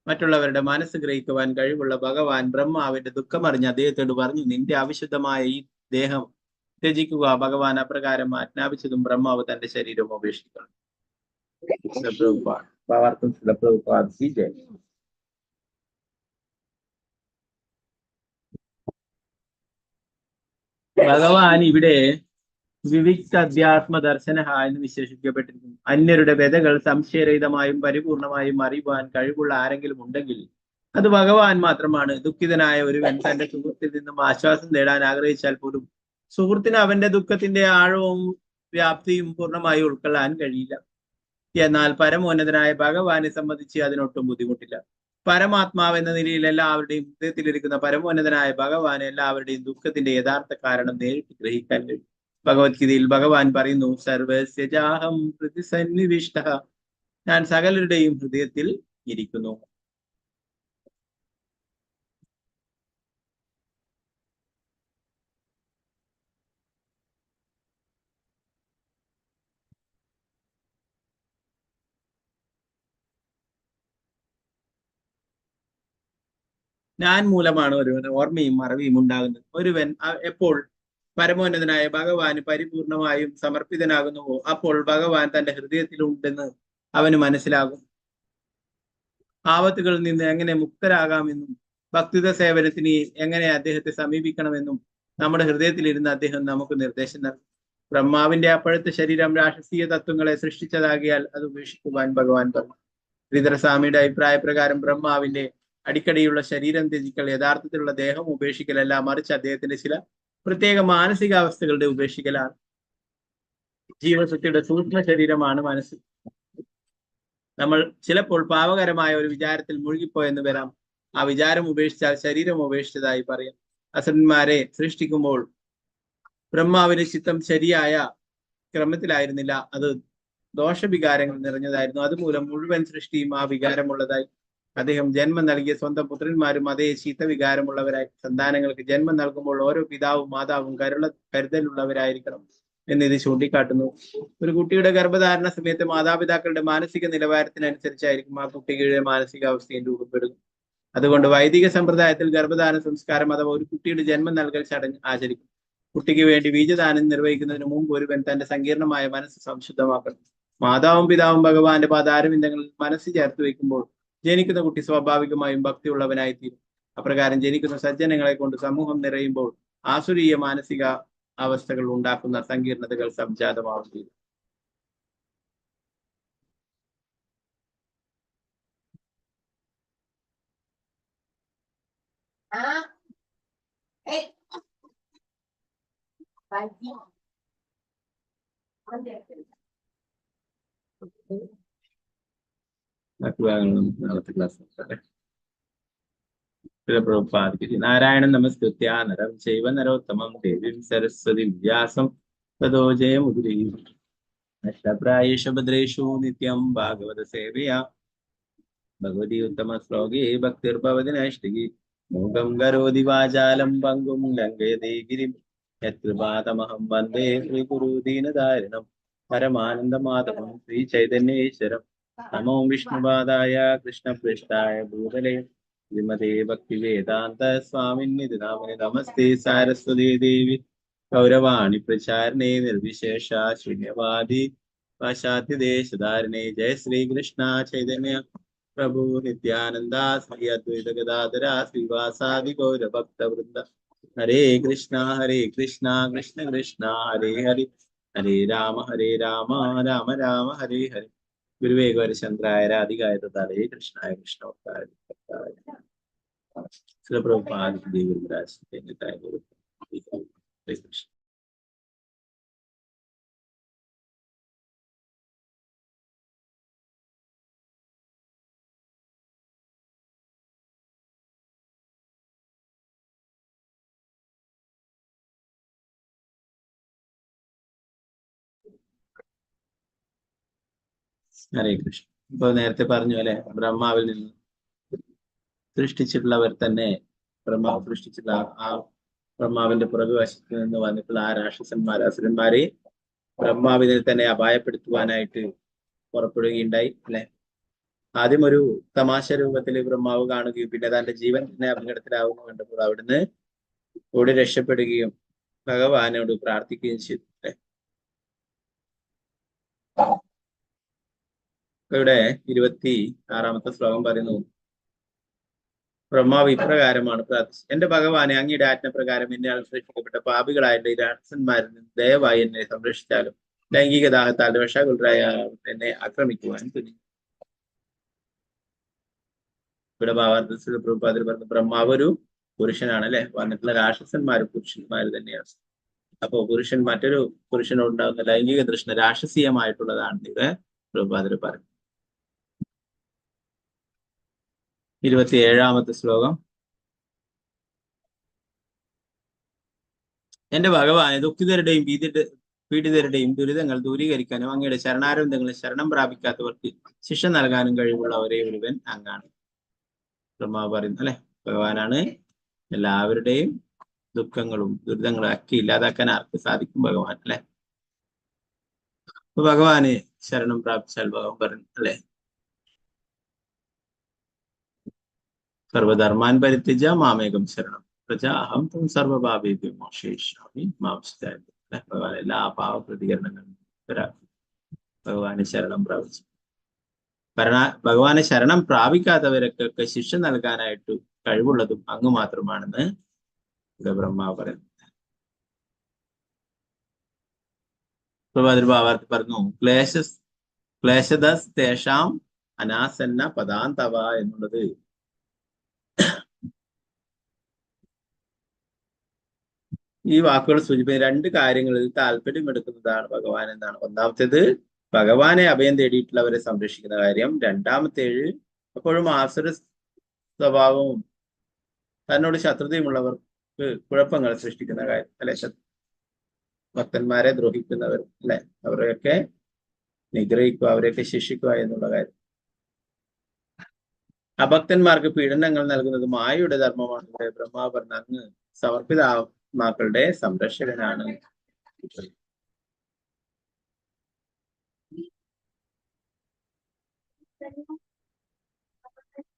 S2: മറ്റുള്ളവരുടെ മനസ്സ് ഗ്രഹിക്കുവാൻ കഴിവുള്ള ഭഗവാൻ ബ്രഹ്മാവിന്റെ ദുഃഖമറിഞ്ഞ് അദ്ദേഹത്തോട് പറഞ്ഞു, നിന്റെ അവിശുദ്ധമായ ഈ ദേഹം ത്യജിക്കുക. ഭഗവാൻ അപ്രകാരം ആജ്ഞാപിച്ചതും ബ്രഹ്മാവ് തന്റെ ശരീരം ഉപേക്ഷിക്കണം. ഭഗവാൻ ഇവിടെ വിവിക്ത അധ്യാത്മ ദർശന എന്ന് വിശേഷിക്കപ്പെട്ടിരിക്കുന്നു. അന്യരുടെ വ്യതകൾ സംശയരഹിതമായും പരിപൂർണമായും അറിയുവാൻ കഴിവുള്ള ആരെങ്കിലും ഉണ്ടെങ്കിൽ അത് ഭഗവാൻ മാത്രമാണ്. ദുഃഖിതനായ ഒരുവൻ തന്റെ സുഹൃത്തിൽ നിന്നും ആശ്വാസം നേടാൻ ആഗ്രഹിച്ചാൽ പോലും സുഹൃത്തിന് അവന്റെ ദുഃഖത്തിന്റെ ആഴവും വ്യാപ്തിയും പൂർണ്ണമായി ഉൾക്കൊള്ളാൻ കഴിയില്ല. എന്നാൽ പരമോന്നതനായ ഭഗവാനെ സംബന്ധിച്ച് അതിനൊട്ടും ബുദ്ധിമുട്ടില്ല. പരമാത്മാവ് എന്ന നിലയിൽ എല്ലാവരുടെയും ഹൃദയത്തിലിരിക്കുന്ന പരമോന്നതനായ ഭഗവാൻ എല്ലാവരുടെയും ദുഃഖത്തിന്റെ യഥാർത്ഥ കാരണം നേരിട്ട് ഗ്രഹിക്കാൻ കഴിയും. ഭഗവത്ഗീതയിൽ ഭഗവാൻ പറയുന്നു, സർവസ്യജാഹം പ്രതിസന്നിവിഷ്ടഃ, ഞാൻ സകലരുടെയും ഹൃദയത്തിൽ ഇരിക്കുന്നു. ഞാൻ മൂലമാണ് ഒരുവന് ഓർമ്മയും അറിവും ഉണ്ടാകുന്നത്. ഒരുവൻ എപ്പോൾ പരമോന്നതനായ ഭഗവാന് പരിപൂർണമായും സമർപ്പിതനാകുന്നുവോ അപ്പോൾ ഭഗവാൻ തന്റെ ഹൃദയത്തിലുണ്ടെന്ന് അവന് മനസ്സിലാകും. ആപത്തുകളിൽ നിന്ന് എങ്ങനെ മുക്തരാകാമെന്നും ഭക്തിത സേവനത്തിന് എങ്ങനെ അദ്ദേഹത്തെ സമീപിക്കണമെന്നും നമ്മുടെ ഹൃദയത്തിലിരുന്ന് അദ്ദേഹം നമുക്ക് നിർദ്ദേശം നൽകും. ബ്രഹ്മാവിന്റെ അപ്പോഴത്തെ ശരീരം രാക്ഷസീയ തത്വങ്ങളെ സൃഷ്ടിച്ചതാകിയാൽ അത് ഉപേക്ഷിക്കുവാൻ ഭഗവാൻ പറഞ്ഞു. ശ്രീധരസ്വാമിയുടെ അഭിപ്രായ പ്രകാരം ബ്രഹ്മാവിന്റെ അടിക്കടിയുള്ള ശരീരം ത്യജിക്കൽ യഥാർത്ഥത്തിലുള്ള ദേഹം ഉപേക്ഷിക്കലല്ല, മറിച്ച് അദ്ദേഹത്തിന്റെ ചില പ്രത്യേക മാനസികാവസ്ഥകളുടെ ഉപേക്ഷിക്കലാണ്. ജീവശക്തിയുടെ സൂക്ഷ്മ ശരീരമാണ് മനസ്സ്. നമ്മൾ ചിലപ്പോൾ പാപകരമായ ഒരു വിചാരത്തിൽ മുഴുകിപ്പോയെന്ന് വരാം. ആ വിചാരം ഉപേക്ഷിച്ചാൽ ശരീരം ഉപേക്ഷിച്ചതായി പറയാം. അസുരന്മാരെ സൃഷ്ടിക്കുമ്പോൾ ബ്രഹ്മാവിന്റെ ചിത്തം ശരിയായ ക്രമത്തിലായിരുന്നില്ല, അത് ദോഷവികാരങ്ങൾ നിറഞ്ഞതായിരുന്നു. അതുമൂലം മുഴുവൻ സൃഷ്ടിയും ആ വികാരമുള്ളതായി. അദ്ദേഹം ജന്മം നൽകിയ സ്വന്തം പുത്രന്മാരും അതേ ചീത്ത വികാരമുള്ളവരായി. സന്താനങ്ങൾക്ക് ജന്മം നൽകുമ്പോൾ ഓരോ പിതാവും മാതാവും കരുതലുള്ളവരായിരിക്കണം എന്നിത് ചൂണ്ടിക്കാട്ടുന്നു. ഒരു കുട്ടിയുടെ ഗർഭധാരണ സമയത്ത് മാതാപിതാക്കളുടെ മാനസിക നിലവാരത്തിനനുസരിച്ചായിരിക്കും ആ കുട്ടിയുടെ മാനസികാവസ്ഥയും രൂപപ്പെടുന്നത്. അതുകൊണ്ട് വൈദിക സമ്പ്രദായത്തിൽ ഗർഭധാന സംസ്കാരം അഥവാ ഒരു കുട്ടിയുടെ ജന്മം നൽകൽ ചടങ്ങ് ആചരിക്കും. കുട്ടിക്ക് വേണ്ടി ബീജദാനം നിർവഹിക്കുന്നതിന് മുമ്പ് ഒരുവൻ തന്റെ സങ്കീർണമായ മനസ്സ് സംശുദ്ധമാക്കണം. മാതാവും പിതാവും ഭഗവാന്റെ പാതാരവിന്ദങ്ങളിൽ മനസ്സ് ചേർത്ത് വയ്ക്കുമ്പോൾ ജനിക്കുന്ന കുട്ടി സ്വാഭാവികമായും ഭക്തിയുള്ളവനായിത്തീരും. അപ്രകാരം ജനിക്കുന്ന സജ്ജനങ്ങളെ കൊണ്ട് സമൂഹം നിറയുമ്പോൾ ആസുരീയ മാനസിക അവസ്ഥകൾ ഉണ്ടാക്കുന്ന സങ്കീർണതകൾ സംജാതമാവുകയില്ല. നാളത്തെ ക്ലാസ് നാരായണൻ നമസ്കൃത്യ നരം ചൈവ നരോത്തമം ദേവീം സരസ്വതി വ്യാസം തതോ ജയമുദീം. നഷ്ടപ്രായേഷു ഭദ്രേഷു നിത്യം ഭാഗവത സേവയാ ഭഗവതി ഉത്തമ ശ്ലോകേ ഭക്തിർഭവതി നൈഷ്ഠികി. മൂകം കരോതി വാചാലം പങ്കും ലംഘയതേ ഗിരിം യത്കൃപാതമഹം വന്ദേ ശ്രീഗുരു ദീനദാരിണം പരമാനന്ദമാധവം ശ്രീ ചൈതന്യേശ്വരം. നമോ വിഷ്ണുപാദായ കൃഷ്ണപൃഷ്ഠായ ഭൂതലേ ശ്രീമതേ ഭക്തി വേദാന്ത സ്വാമിന്നിധി നാമനി. നമസ്തേ സാരസ്വതീ ദേവി ഗൗരവാണി പ്രചാരണേ നിർവിശേഷ ശൂന്യവാദി പാശ്ചാത്യദേശധാരണേ. ജയ ശ്രീകൃഷ്ണ ചൈതന്യ പ്രഭു നിത്യാനന്ദ ശ്രീ അദ്വൈത ഗദാധര ശ്രീവാസാദി ഗൗരഭക്ത വൃന്ദ. ഹരേ കൃഷ്ണ കൃഷ്ണ കൃഷ്ണ ഹരേ ഹരി ഹരേ രാമ രാമ രാമ ഹരേ ഹരി. ഗുരുവേ ഗൗരചന്ദ്രായ രാധികായ തഥാലേ കൃഷ്ണായ കൃഷ്ണവത്തായ പ്രഭുപാദ ദേവരാജ് കൃഷ്ണ. ഹരേ കൃഷ്ണ. ഇപ്പൊ നേരത്തെ പറഞ്ഞു അല്ലെ, ബ്രഹ്മാവിൽ നിന്ന് സൃഷ്ടിച്ചിട്ടുള്ളവർ തന്നെ, ബ്രഹ്മാവ് സൃഷ്ടിച്ചിട്ടുള്ള ആ ബ്രഹ്മാവിന്റെ പുറകുവശത്ത് നിന്ന് വന്നിട്ടുള്ള ആ രാക്ഷസന്മാർ, അസുരന്മാരെ ബ്രഹ്മാവിനെ തന്നെ അപായപ്പെടുത്തുവാനായിട്ട് പുറപ്പെടുകയുണ്ടായി അല്ലെ. ആദ്യം ഒരു തമാശ രൂപത്തിൽ ബ്രഹ്മാവ് കാണുകയും പിന്നെ തന്റെ ജീവൻ തന്നെ അപകടത്തിലാവുന്നു കണ്ടപ്പോൾ അവിടുന്ന് ഓടി രക്ഷപ്പെടുകയും ഭഗവാനോട് പ്രാർത്ഥിക്കുകയും ചെയ്തു അല്ലെ. ഇവിടെ 26-ാമത്തെ ശ്ലോകം പറയുന്നു, ബ്രഹ്മാവ് ഇപ്രകാരമാണ് പ്രാർത്ഥിച്ചത്: എന്റെ ഭഗവാനെ, അങ്ങയുടെ ആജ്ഞപ്രകാരം എന്നെ സൃഷ്ടിക്കപ്പെട്ട പാപികളായ ഈ രാക്ഷസന്മാരിൽ നിന്ന് ദയവായി എന്നെ സംരക്ഷിച്ചാലും ലൈംഗിക ദാഹത്താൽ രക്ഷാകുലരായ എന്നെ ആക്രമിക്കുവാൻ തുനിഞ്ഞു. ഇവിടെ ഭാവാർത്ഥത്തിൽ പ്രഭുപാദർ പറഞ്ഞു, ബ്രഹ്മാവ് ഒരു പുരുഷനാണ് അല്ലെ, വന്നിട്ടുള്ള രാക്ഷസന്മാരും പുരുഷന്മാര് തന്നെയാണ്. അപ്പോ പുരുഷൻ മറ്റൊരു പുരുഷനോട് ഉണ്ടാകുന്ന ലൈംഗിക തൃഷ്ണ രാക്ഷസീയമായിട്ടുള്ളതാണ് ഇത് പ്രഭുപാദർ പറഞ്ഞു. 27-ാമത്തെ ശ്ലോകം, എന്റെ ഭഗവാനെ, ദുഃഖിതരുടെയും പീഡിതരുടെയും ദുരിതങ്ങൾ ദൂരീകരിക്കാനും അങ്ങയുടെ ശരണാരവിന്ദങ്ങളിൽ ശരണം പ്രാപിക്കാത്തവർക്ക് ശിക്ഷ നൽകാനും കഴിവുള്ള ഒരേ ഒരുവൻ അങ്ങാണ്. ബ്രഹ്മാവ് പറയുന്നു അല്ലെ, ഭഗവാനാണ് എല്ലാവരുടെയും ദുഃഖങ്ങളും ദുരിതങ്ങളും ഒക്കെ ഇല്ലാതാക്കാൻ ആർക്ക് സാധിക്കും? ഭഗവാൻ അല്ലെ. അപ്പൊ ഭഗവാന് ശരണം പ്രാപിച്ചാൽ ഭഗവാൻ പറഞ്ഞു അല്ലെ, സർവധർമാൻ പരിത്യജ മാമേകം ശരണം പ്രജ അഹം ത്വം സർവപാപേഭ്യോ മോക്ഷയിഷ്യാമി മാം ശരണം. ഭഗവാൻ എല്ലാ പാവ പ്രതികരണങ്ങളും ഭഗവാന് ശരണം പ്രാപിച്ചു. ഭഗവാനെ ശരണം പ്രാപിക്കാത്തവരൊക്കെ ശിക്ഷ നൽകാനായിട്ട് കഴിവുള്ളതും അങ്ങ് മാത്രമാണെന്ന് ഇവിടെ ബ്രഹ്മാവ് പറയുന്നു. ഭാവാർത്ഥി പറഞ്ഞു, ക്ലേശദസ് തേഷാം അനാസന്ന പദാന്തവ എന്നുള്ളത് ഈ വാക്കുകൾ സൂചിപ്പിക്കുന്ന രണ്ട് കാര്യങ്ങളിൽ താല്പര്യമെടുക്കുന്നതാണ് ഭഗവാൻ എന്നാണ്. ഒന്നാമത്തേത് ഭഗവാനെ അഭയം തേടിയിട്ടുള്ളവരെ സംരക്ഷിക്കുന്ന കാര്യം. രണ്ടാമത്തേത് എപ്പോഴും ആസുര സ്വഭാവവും തന്നോട് ശത്രുതയുമുള്ളവർക്ക് കുഴപ്പങ്ങൾ സൃഷ്ടിക്കുന്ന കാര്യം അല്ലെ. ഭക്തന്മാരെ ദ്രോഹിക്കുന്നവർ അല്ലെ, അവരെയൊക്കെ നിഗ്രഹിക്കുക, അവരെയൊക്കെ ശിക്ഷിക്കുക എന്നുള്ള കാര്യം. അഭക്തന്മാർക്ക് പീഡനങ്ങൾ നൽകുന്നത് മായയുടെ ധർമ്മമാണ്. ബ്രഹ്മാവ് പറഞ്ഞ അങ്ങ് സമർപ്പിത ആത്മാക്കളുടെ സംരക്ഷകനാണ്.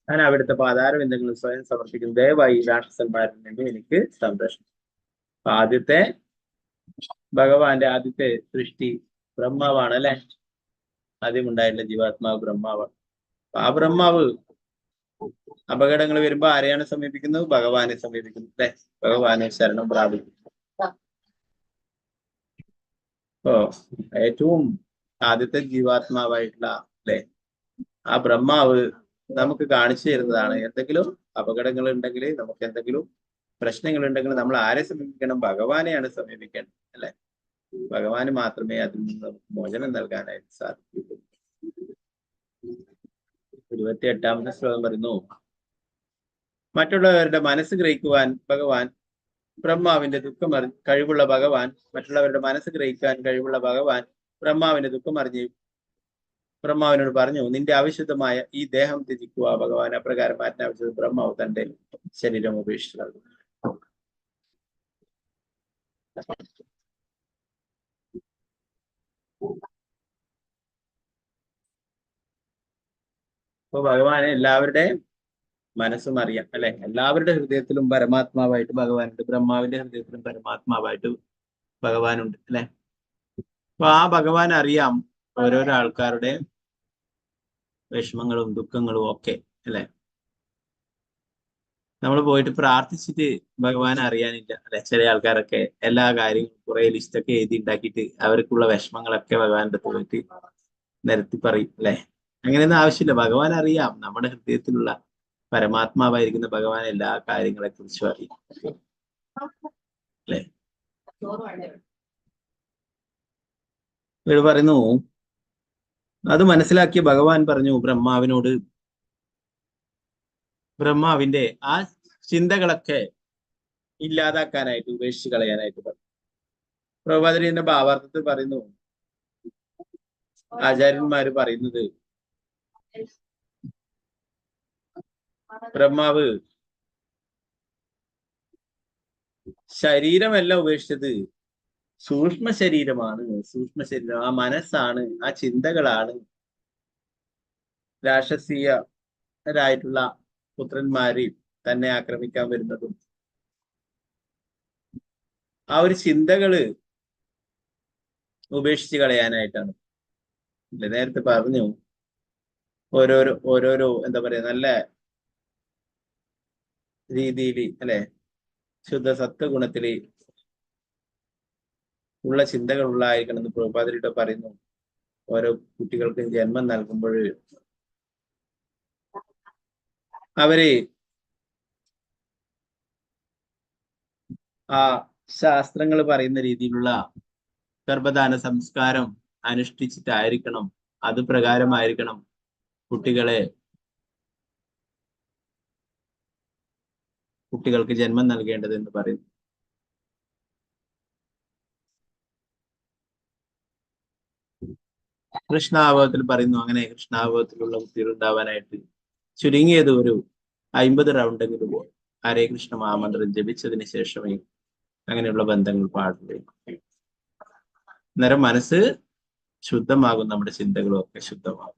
S2: ഞാൻ അവിടുത്തെ പാതാരവിന്ദങ്ങളിൽ സ്വയം സമർപ്പിക്കും. ദയവായി രാക്ഷസന്മാരിൽ നിന്ന് എനിക്ക് സംരക്ഷണം. ആദ്യത്തെ ഭഗവാന്റെ ആദ്യത്തെ സൃഷ്ടി ബ്രഹ്മാവാണ് അല്ലെ. ആദ്യം ഉണ്ടായിട്ടുള്ള ജീവാത്മാവ് ബ്രഹ്മാവാണ്. ആ ബ്രഹ്മാവ് അപകടങ്ങൾ വരുമ്പോ ആരെയാണ് സമീപിക്കുന്നത്? ഭഗവാനെ സമീപിക്കുന്നു അല്ലെ. ഭഗവാനെ ശരണം പ്രാപിക്കുന്നു. അപ്പോ ഏറ്റവും ആദ്യത്തെ ജീവാത്മാവായിട്ടുള്ള അല്ലെ ആ ബ്രഹ്മാവ് നമുക്ക് കാണിച്ചു തരുന്നതാണ്. എന്തെങ്കിലും അപകടങ്ങൾ ഉണ്ടെങ്കിൽ, നമുക്ക് എന്തെങ്കിലും പ്രശ്നങ്ങൾ ഉണ്ടെങ്കിൽ നമ്മൾ ആരെ സമീപിക്കണം? ഭഗവാനെയാണ് സമീപിക്കേണ്ടത് അല്ലെ. ഭഗവാന് മാത്രമേ അതിൽ നിന്ന് നമുക്ക് മോചനം നൽകാനായിട്ട് സാധിക്കൂ. 28-ാമത്തെ ശ്ലോകം പറയുന്നു, മറ്റുള്ളവരുടെ മനസ്സ് ഗ്രഹിക്കുവാൻ ബ്രഹ്മാവിന്റെ ദുഃഖം കഴിവുള്ള ഭഗവാൻ, മറ്റുള്ളവരുടെ മനസ്സ് ഗ്രഹിക്കാൻ കഴിവുള്ള ഭഗവാൻ ബ്രഹ്മാവിന്റെ ദുഃഖം അറിഞ്ഞ് ബ്രഹ്മാവിനോട് പറഞ്ഞു, നിന്റെ അവിശുദ്ധമായ ഈ ദേഹം ത്യജിക്കുക. ഭഗവാൻ അപ്രകാരം ആജ്ഞാപിച്ചത് ബ്രഹ്മാവ് തന്റെ ശരീരം ഉപേക്ഷിച്ചു. അപ്പൊ ഭഗവാനെ എല്ലാവരുടെ മനസ്സും അറിയാം അല്ലെ. എല്ലാവരുടെ ഹൃദയത്തിലും പരമാത്മാവായിട്ട് ഭഗവാനുണ്ട്. ബ്രഹ്മാവിന്റെ ഹൃദയത്തിലും പരമാത്മാവായിട്ട് ഭഗവാനുണ്ട് അല്ലെ. അപ്പൊ ആ ഭഗവാൻ അറിയാം ഓരോരോ ആൾക്കാരുടെ വിഷമങ്ങളും ദുഃഖങ്ങളും ഒക്കെ അല്ലെ. നമ്മൾ പോയിട്ട് പ്രാർത്ഥിച്ചിട്ട് ഭഗവാൻ അറിയാനില്ല അല്ലെ. ചില ആൾക്കാരൊക്കെ എല്ലാ കാര്യങ്ങളും കുറെ ലിസ്റ്റൊക്കെ എഴുതി ഉണ്ടാക്കിയിട്ട് അവർക്കുള്ള വിഷമങ്ങളൊക്കെ ഭഗവാന്റെ അടുത്ത് പോയിട്ട് നിരത്തി പറയും അല്ലെ. അങ്ങനെയൊന്നും ആവശ്യമില്ല. ഭഗവാൻ അറിയാം. നമ്മുടെ ഹൃദയത്തിലുള്ള പരമാത്മാവായിരിക്കുന്ന ഭഗവാൻ എല്ലാ കാര്യങ്ങളെ കുറിച്ചും അറിയാം അല്ലെ. ഇവർ പറയുന്നു, അത് മനസ്സിലാക്കിയ ഭഗവാൻ പറഞ്ഞു ബ്രഹ്മാവിനോട്, ബ്രഹ്മാവിന്റെ ആ ചിന്തകളൊക്കെ ഇല്ലാതാക്കാനായിട്ട്, ഉപേക്ഷിച്ച് കളയാനായിട്ട് പറഞ്ഞു. പ്രഭുപാദരിന്റെ ഭാവാർത്ഥത്തിൽ പറയുന്നു, ആചാര്യന്മാര് പറയുന്നത് ബ്രഹ്മാവ് ശരീരമല്ല ഉപേക്ഷിച്ചത്, സൂക്ഷ്മ ശരീരമാണ്. സൂക്ഷ്മ ശരീരം, ആ മനസ്സാണ്, ആ ചിന്തകളാണ് രാക്ഷസീയരായിട്ടുള്ള പുത്രന്മാര് തന്നെ ആക്രമിക്കാൻ വരുന്നതും ആ ഒരു ചിന്തകള് ഉപേക്ഷിച്ച് കളയാനായിട്ടാണ്. നേരത്തെ പറഞ്ഞു ഓരോരോ എന്താ പറയാ നല്ല രീതിയിൽ അല്ലെ ശുദ്ധ സത്വഗുണത്തില് ഉള്ള ചിന്തകൾ ഉള്ളായിരിക്കണം എന്ന് പ്രഭുപാദരിട്ട് പറയുന്നു. ഓരോ കുട്ടികൾക്കും ജന്മം നൽകുമ്പോൾ അവര് ആ ശാസ്ത്രങ്ങൾ പറയുന്ന രീതിയിലുള്ള ഗർഭധാന സംസ്കാരം അനുഷ്ഠിച്ചിട്ടായിരിക്കണം, അത് പ്രകാരമായിരിക്കണം കുട്ടികൾക്ക് ജന്മം നൽകേണ്ടത് എന്ന് പറയുന്നു. കൃഷ്ണാവബോധത്തിൽ പറയുന്നു അങ്ങനെ കൃഷ്ണാവബോധത്തിലുള്ള കുട്ടികൾ ഉണ്ടാവാനായിട്ട് ചുരുങ്ങിയത് ഒരു 50 റൗണ്ടെങ്കിലും ഹരേ കൃഷ്ണ മഹാമന്ത്രം ജപിച്ചതിന് ശേഷമേ അങ്ങനെയുള്ള ബന്ധങ്ങൾ പാടുകയും. അന്നേരം മനസ്സ് ശുദ്ധമാകും, നമ്മുടെ ചിന്തകളും ഒക്കെ ശുദ്ധമാകും.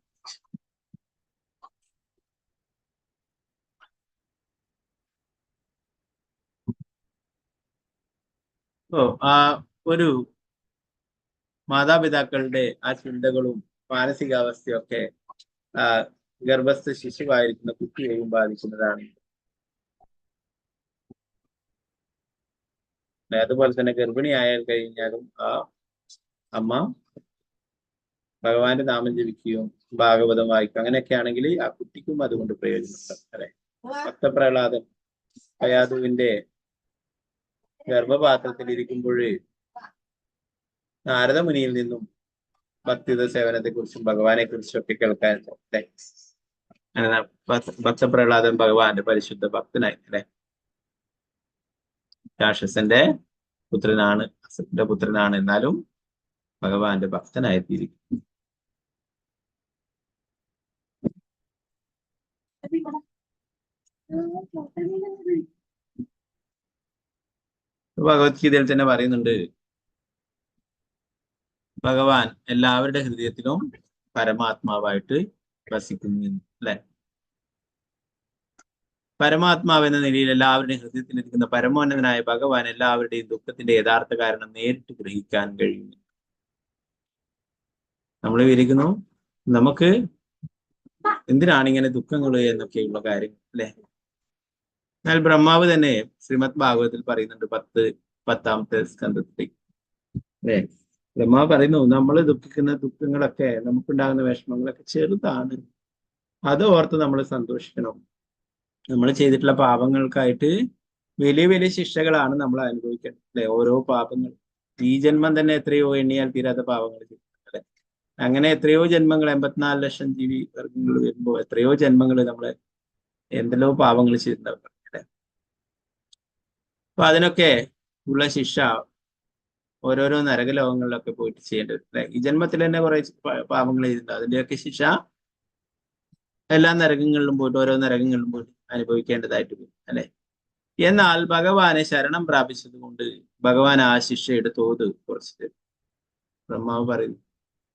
S2: ആ ഒരു മാതാപിതാക്കളുടെ ആ ചിന്തകളും മാനസികാവസ്ഥയും ഒക്കെ ഗർഭസ്ഥ ശിശുവായിരിക്കുന്ന കുട്ടിയെയും ബാധിക്കുന്നതാണ്. അതുപോലെ തന്നെ ഗർഭിണിയായാൽ കഴിഞ്ഞാലും ആ അമ്മ ഭഗവാന്റെ നാമം ജപിക്കുകയും ഭാഗവതം വായിക്കും, അങ്ങനെയൊക്കെ ആണെങ്കിൽ ആ കുട്ടിക്കും അതുകൊണ്ട് പ്രയോജനമുണ്ട്. അല്ലെ, ഭക്തപ്രഹ്ലാദൻ കയാതുവിന്റെ ഗർഭപാത്രത്തിൽ ഇരിക്കുമ്പോൾ നാരദമുനിയിൽ നിന്നും ഭക്തിയുത സേവനത്തെ കുറിച്ചും ഭഗവാനെ കുറിച്ചും ഒക്കെ കേൾക്കാൻ അങ്ങനെ ഭക്തപ്രഹ്ലാദൻ ഭഗവാന്റെ പരിശുദ്ധ ഭക്തനായി. അല്ലെ, രാക്ഷസന്റെ പുത്രനാണ്, അസുരന്റെ പുത്രനാണ്, എന്നാലും ഭഗവാന്റെ ഭക്തനായിത്തീരിക്കും. ഭഗവത്ഗീതയിൽ തന്നെ പറയുന്നുണ്ട്, ഭഗവാൻ എല്ലാവരുടെ ഹൃദയത്തിലും പരമാത്മാവായിട്ട് വസിക്കുന്നു. അല്ലെ, പരമാത്മാവ് എന്ന നിലയിൽ എല്ലാവരുടെയും ഹൃദയത്തിലിരിക്കുന്ന പരമോന്നതനായ ഭഗവാൻ എല്ലാവരുടെയും ദുഃഖത്തിന്റെ യഥാർത്ഥ കാരണം നേരിട്ട് ഗ്രഹിക്കാൻ കഴിയുന്നു. നമ്മൾ വിചാരിക്കുന്നു നമുക്ക് എന്തിനാണ് ഇങ്ങനെ ദുഃഖങ്ങൾ എന്നൊക്കെയുള്ള കാര്യങ്ങൾ. അല്ലെ, എന്നാൽ ബ്രഹ്മാവ് തന്നെ ശ്രീമദ് ഭാഗവതത്തിൽ പറയുന്നുണ്ട് 10-ാമത്തെ സ്കന്ധത്തിൽ. അല്ലെ, ബ്രഹ്മാവ് പറയുന്നു നമ്മൾ ദുഃഖിക്കുന്ന ദുഃഖങ്ങളൊക്കെ, നമുക്കുണ്ടാകുന്ന വിഷമങ്ങളൊക്കെ ചെറുതാണ്, അത് ഓർത്ത് നമ്മൾ സന്തോഷിക്കണം. നമ്മൾ ചെയ്തിട്ടുള്ള പാപങ്ങൾക്കായിട്ട് വലിയ വലിയ ശിക്ഷകളാണ് നമ്മൾ അനുഭവിക്കുന്നത്. അല്ലെ, ഓരോ പാപങ്ങൾ ഈ ജന്മം തന്നെ എത്രയോ എണ്ണിയാൽ തീരാത്ത പാപങ്ങൾ ചെയ്യും. അല്ലെ, അങ്ങനെ എത്രയോ ജന്മങ്ങൾ, 84 ലക്ഷം ജീവി വർഗങ്ങൾ വരുമ്പോൾ എത്രയോ ജന്മങ്ങൾ നമ്മള് എന്തെല്ലോ പാപങ്ങൾ ചെയ്തിട്ടുണ്ടാവും. അല്ലെ, അപ്പൊ അതിനൊക്കെ ഉള്ള ശിക്ഷ ഓരോരോ നരകലോകങ്ങളിലൊക്കെ പോയിട്ട് ചെയ്യേണ്ടത്. അല്ലെ, ഈ ജന്മത്തിൽ തന്നെ കുറെ പാപങ്ങൾ ചെയ്തിട്ടുണ്ട്, അതിന്റെയൊക്കെ ശിക്ഷ എല്ലാ നരകങ്ങളിലും പോയിട്ട് ഓരോ നരകങ്ങളിലും പോയിട്ട് അനുഭവിക്കേണ്ടതായിട്ട് വരും. അല്ലെ, എന്നാൽ ഭഗവാനെ ശരണം പ്രാപിച്ചത് കൊണ്ട് ഭഗവാൻ ആ ശിക്ഷയുടെ തോത് കുറച്ച് തരും. ബ്രഹ്മാവ് പറയുന്നു,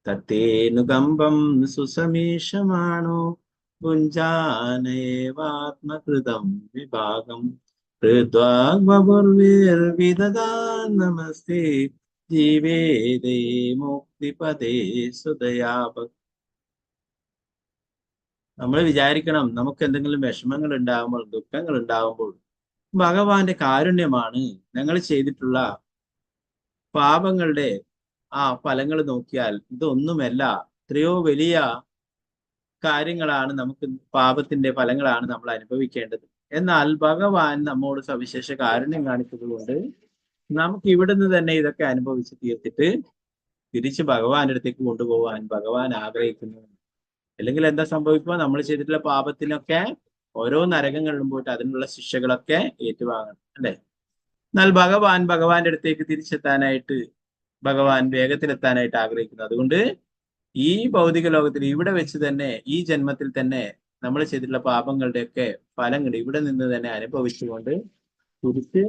S2: തത്തേനുകമ്പം സുസമീഷമാണോ ഭുഞ്ചാനേവാത്മകൃതം വിഭാഗം നമസ്തേ ജീവേദേ മുക്തിപദേ സുദയാഭ. നമ്മൾ വിചാരിക്കണം, നമുക്ക് എന്തെങ്കിലും വിഷമങ്ങൾ ഉണ്ടാകുമ്പോൾ, ദുഃഖങ്ങൾ ഉണ്ടാകുമ്പോൾ ഭഗവാന്റെ കാരുണ്യമാണ് ഞങ്ങൾ ചെയ്തിട്ടുള്ള പാപങ്ങളുടെ ആ ഫലങ്ങൾ നോക്കിയാൽ ഇതൊന്നുമല്ല, എത്രയോ വലിയ കാര്യങ്ങളാണ്, നമുക്ക് പാപത്തിന്റെ ഫലങ്ങളാണ് നമ്മൾ അനുഭവിക്കേണ്ടത്. എന്നാൽ ഭഗവാൻ നമ്മോട് സവിശേഷ കാരുണ്യം കാണിച്ചത് കൊണ്ട് നമുക്ക് ഇവിടുന്ന് തന്നെ ഇതൊക്കെ അനുഭവിച്ച് തീർത്തിട്ട് തിരിച്ച് ഭഗവാന്റെ അടുത്തേക്ക് കൊണ്ടുപോകാൻ ഭഗവാൻ ആഗ്രഹിക്കുന്നു. അല്ലെങ്കിൽ എന്താ സംഭവിക്കുക, നമ്മൾ ചെയ്തിട്ടുള്ള പാപത്തിനൊക്കെ ഓരോ നരകങ്ങളിലും പോയിട്ട് അതിനുള്ള ശിക്ഷകളൊക്കെ ഏറ്റുവാങ്ങണം. അല്ലെ, എന്നാൽ ഭഗവാന്റെ അടുത്തേക്ക് തിരിച്ചെത്താനായിട്ട്, ഭഗവാൻ വേഗത്തിലെത്താനായിട്ട് ആഗ്രഹിക്കുന്നു. അതുകൊണ്ട് ഈ ഭൗതിക ലോകത്തിൽ ഇവിടെ വെച്ച് തന്നെ ഈ ജന്മത്തിൽ തന്നെ നമ്മൾ ചെയ്തിട്ടുള്ള പാപങ്ങളുടെയൊക്കെ ഫലങ്ങൾ ഇവിടെ നിന്ന് തന്നെ അനുഭവിച്ചുകൊണ്ട് തിരിച്ച്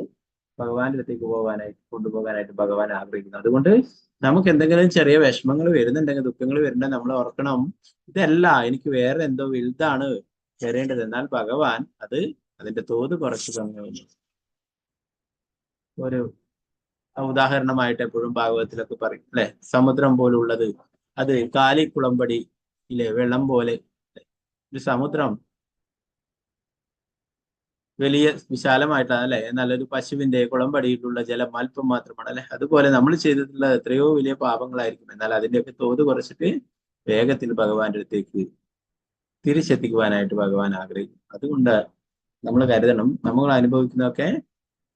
S2: ഭഗവാന്റെ അടുത്തേക്ക് കൊണ്ടുപോകാനായിട്ട് ഭഗവാൻ ആഗ്രഹിക്കുന്നു. അതുകൊണ്ട് നമുക്ക് എന്തെങ്കിലും ചെറിയ വിഷമങ്ങൾ വരുന്നുണ്ടെങ്കിൽ, ദുഃഖങ്ങൾ വരുന്നുണ്ടെങ്കിൽ നമ്മൾ ഓർക്കണം, ഇതല്ല, എനിക്ക് വേറെ എന്തോ വലുതാണ് തരേണ്ടത്. എന്നാൽ ഭഗവാൻ അതിന്റെ തോത് കുറച്ച് തന്നു. ഒരു ഉദാഹരണമായിട്ട് എപ്പോഴും ഭാഗവതത്തിലൊക്കെ പറയും അല്ലെ, സമുദ്രം പോലുള്ളത് അത് കാലിക്കുളമ്പടിയിലെ വെള്ളം പോലെ. ഒരു സമുദ്രം വലിയ വിശാലമായിട്ടാണ് അല്ലെ, എന്നാൽ ഒരു പശുവിന്റെ കുളമ്പടിയിലുള്ള ജലം അല്പം മാത്രമാണ് അല്ലെ. അതുപോലെ നമ്മൾ ചെയ്തിട്ടുള്ള എത്രയോ വലിയ പാപങ്ങളായിരിക്കും, എന്നാൽ അതിന്റെയൊക്കെ തോത് കുറച്ചിട്ട് വേഗത്തിൽ ഭഗവാന്റെ അടുത്തേക്ക് തിരിച്ചെത്തിക്കുവാനായിട്ട് ഭഗവാൻ ആഗ്രഹിക്കും. അതുകൊണ്ട് നമ്മൾ കരുതണം, നമ്മൾ അനുഭവിക്കുന്നതൊക്കെ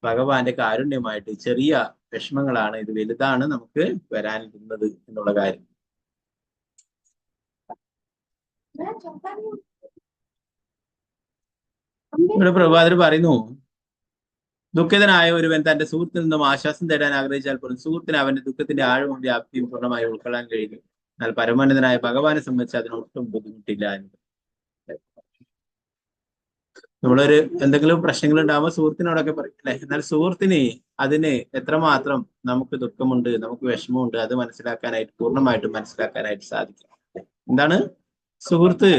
S2: ഭഗവാന്റെ കാരുണ്യമായിട്ട് ചെറിയ വിഷമങ്ങളാണ്, ഇത് വലുതാണ് നമുക്ക് വരാനിരുന്നത് എന്നുള്ള കാര്യം. ഇവിടെ പ്രഭാതർ പറയുന്നു, ദുഃഖിതനായ ഒരുവൻ തന്റെ സുഹൃത്തിൽ നിന്നും ആശ്വാസം തേടാൻ ആഗ്രഹിച്ചാൽ പോലും സുഹൃത്തിന് അവന്റെ ദുഃഖത്തിന്റെ ആഴവും വ്യാപ്തിയും പൂർണ്ണമായി ഉൾക്കൊള്ളാൻ കഴിയും. എന്നാൽ പരമോന്നതനായ ഭഗവാനെ സംബന്ധിച്ച് അതിനൊട്ടും ബുദ്ധിമുട്ടില്ല എന്ന്. നമ്മളൊരു എന്തെങ്കിലും പ്രശ്നങ്ങൾ ഉണ്ടാകുമ്പോൾ സുഹൃത്തിനോടൊക്കെ പറയും അല്ലെ, എന്നാൽ സുഹൃത്തിന് അതിന് എത്രമാത്രം നമുക്ക് ദുഃഖമുണ്ട്, നമുക്ക് വിഷമമുണ്ട്, അത് മനസ്സിലാക്കാനായിട്ട് പൂർണ്ണമായിട്ടും മനസ്സിലാക്കാനായിട്ട് സാധിക്കും. എന്താണ് സുഹൃത്ത്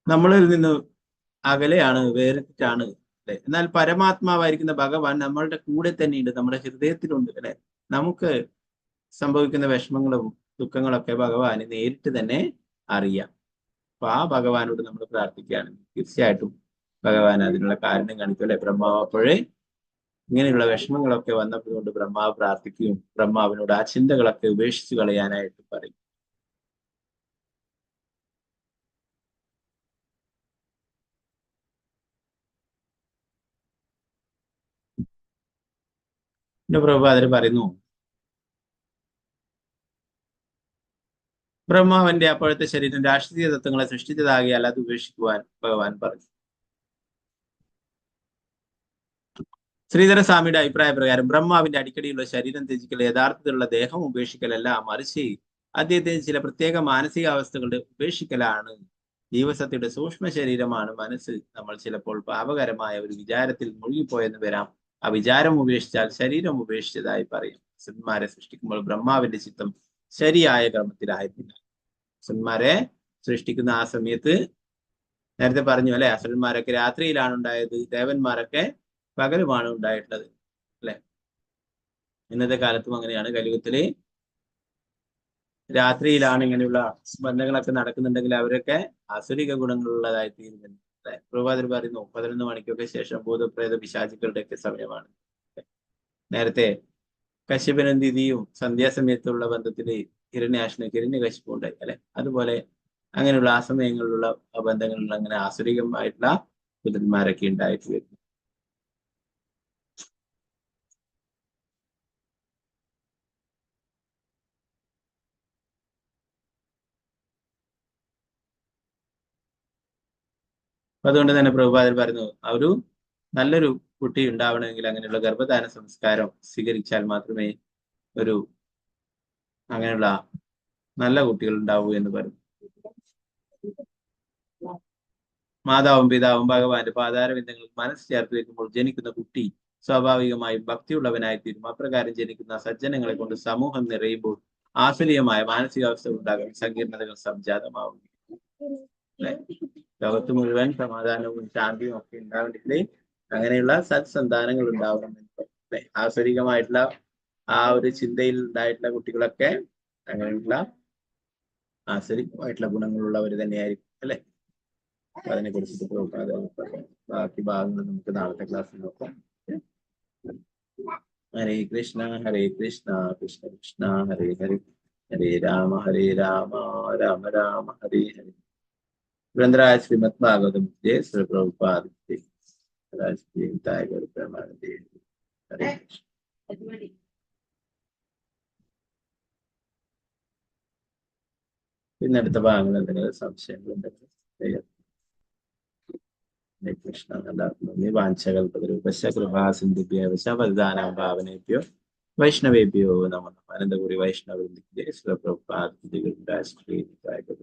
S2: നമ്മളിൽ നിന്ന് അകലെയാണ്, വേറിട്ടാണ് അല്ലെ. എന്നാൽ പരമാത്മാവായിരിക്കുന്ന ഭഗവാൻ നമ്മളുടെ കൂടെ തന്നെയുണ്ട്, നമ്മുടെ ഹൃദയത്തിലുണ്ട് അല്ലെ. നമുക്ക് സംഭവിക്കുന്ന വിഷമങ്ങളും ദുഃഖങ്ങളൊക്കെ ഭഗവാന് നേരിട്ട് തന്നെ അറിയാം. അപ്പൊ ആ ഭഗവാനോട് നമ്മൾ പ്രാർത്ഥിക്കുകയാണെങ്കിൽ തീർച്ചയായിട്ടും ഭഗവാൻ അതിനുള്ള കാരണം കാണിക്കും അല്ലെ. ബ്രഹ്മാവ് അപ്പോഴേ ഇങ്ങനെയുള്ള വിഷമങ്ങളൊക്കെ വന്നപ്പോഴുകൊണ്ട് ബ്രഹ്മാവ് പ്രാർത്ഥിക്കുകയും ബ്രഹ്മാവിനോട് ആ ചിന്തകളൊക്കെ ഉപേക്ഷിച്ച് കളയാനായിട്ട് പറയും. പ്രഭുപാദർ പറയുന്നു, ബ്രഹ്മാവന്റെ അപ്പോഴത്തെ ശരീരം രാഷ്ട്രീയ തത്വങ്ങളെ സൃഷ്ടിച്ചതാകിയാൽ അത് ഉപേക്ഷിക്കുവാൻ ഭഗവാൻ പറഞ്ഞു. ശ്രീധരസ്വാമിയുടെ അഭിപ്രായ പ്രകാരം ബ്രഹ്മാവിന്റെ അടിക്കടിയുള്ള ശരീരം ത്യജിക്കൽ യഥാർത്ഥത്തിലുള്ള ദേഹം ഉപേക്ഷിക്കലല്ല, മറിച്ച് അദ്ദേഹത്തിന് ചില പ്രത്യേക മാനസികാവസ്ഥകളുടെ ഉപേക്ഷിക്കലാണ്. ജീവസത്തയുടെ സൂക്ഷ്മ ശരീരമാണ് മനസ്സ്. നമ്മൾ ചിലപ്പോൾ പാപകരമായ ഒരു വിചാരത്തിൽ മുഴുകിപ്പോയെന്ന് വരാം. ആ വിചാരം ഉപേക്ഷിച്ചാൽ ശരീരം ഉപേക്ഷിച്ചതായി പറയും. അസുരന്മാരെ സൃഷ്ടിക്കുമ്പോൾ ബ്രഹ്മാവിന്റെ ചിത്തം ശരിയായ ക്രമത്തിലായിരുന്നില്ല. അസുരന്മാരെ സൃഷ്ടിക്കുന്ന ആ സമയത്ത് നേരത്തെ പറഞ്ഞു അല്ലെ, അസുരന്മാരൊക്കെ രാത്രിയിലാണ് ഉണ്ടായത്, ദേവന്മാരൊക്കെ പകലുമാണ് ഉണ്ടായിട്ടുള്ളത് അല്ലെ. ഇന്നത്തെ കാലത്തും അങ്ങനെയാണ്. കലിയുഗത്തില് രാത്രിയിലാണ് ഇങ്ങനെയുള്ള ബന്ധങ്ങളൊക്കെ നടക്കുന്നുണ്ടെങ്കിൽ അവരൊക്കെ അസുരിക ഗുണങ്ങളുള്ളതായി തീരുന്നുണ്ട് അല്ലെ. പ്രഭാതർ പറയുന്നു 11 മണിക്കൊക്കെ ശേഷം ഭൂതപ്രേത പിശാചുക്കളുടെ ഒക്കെ സമയമാണ്. നേരത്തെ കശ്യപനും ദിതിയും സന്ധ്യാസമയത്തുള്ള ബന്ധത്തില് ഹിരണ്യകശിപു ഉണ്ടായി അല്ലെ. അതുപോലെ അങ്ങനെയുള്ള ആ സമയങ്ങളിലുള്ള ബന്ധങ്ങളിലുള്ള അങ്ങനെ ആസുരികമായിട്ടുള്ള പുത്രന്മാരൊക്കെ ഉണ്ടായിട്ട് വരുന്നു. അതുകൊണ്ട് തന്നെ പ്രഭുപാദർ പറയുന്നു, ഒരു നല്ലൊരു കുട്ടി ഉണ്ടാവണമെങ്കിൽ അങ്ങനെയുള്ള ഗർഭധാന സംസ്കാരം സ്വീകരിച്ചാൽ മാത്രമേ അങ്ങനെയുള്ള നല്ല കുട്ടികൾ ഉണ്ടാവൂ എന്ന് പറയും. മാതാവും പിതാവും ഭഗവാന്റെ പാതാരവിന്ദങ്ങളിൽ മനസ്സ് ചേർത്ത് വെക്കുമ്പോൾ ജനിക്കുന്ന കുട്ടി സ്വാഭാവികമായും ഭക്തിയുള്ളവനായി തീരും. അപ്രകാരം ജനിക്കുന്ന സജ്ജനങ്ങളെ കൊണ്ട് സമൂഹം നിറയുമ്പോൾ ആസുരീയമായ മാനസികാവസ്ഥ ഉണ്ടാകാൻ സങ്കീർണതകൾ സംജാതമാവും. ലോകത്ത് മുഴുവൻ സമാധാനവും ശാന്തിയും ഒക്കെ ഉണ്ടാവേണ്ടത് അങ്ങനെയുള്ള സത്സന്താനങ്ങൾ ഉണ്ടാവണം. ആസുരികമായിട്ടുള്ള ആ ഒരു ചിന്തയിൽ ഉണ്ടായിട്ടുള്ള കുട്ടികളൊക്കെ അങ്ങനെയുള്ള ആസുരികമായിട്ടുള്ള ഗുണങ്ങളുള്ളവർ തന്നെയായിരിക്കും അല്ലെ. അപ്പൊ അതിനെ കുറിച്ചിട്ട് ബാക്കി ഭാഗങ്ങൾ നമുക്ക് നാളത്തെ ക്ലാസ്സിൽ നോക്കാം. ഹരേ കൃഷ്ണ കൃഷ്ണ കൃഷ്ണ ഹരേ ഹരേ, ഹരേ രാമ രാമ രാമ ഹരേ ഹരേ. ग्रंथराज श्रीमद् भागवतम जय श्री प्रभुपाद പിന്നെ അടുത്ത ഭാഗങ്ങൾ എന്തെങ്കിലും സംശയങ്ങളുണ്ടെങ്കിൽ കൃഷ്ണ എല്ലാവർക്കും വാഞ്ചകൽപതരൂപശ കൃപാസിന്ധുഭ്യോ വൈഷ്ണവേഭ്യോ നമോ നമഃ. आनंदपुरी वैष्णव वृंद की जय। श्रील प्रभुपाद की जय।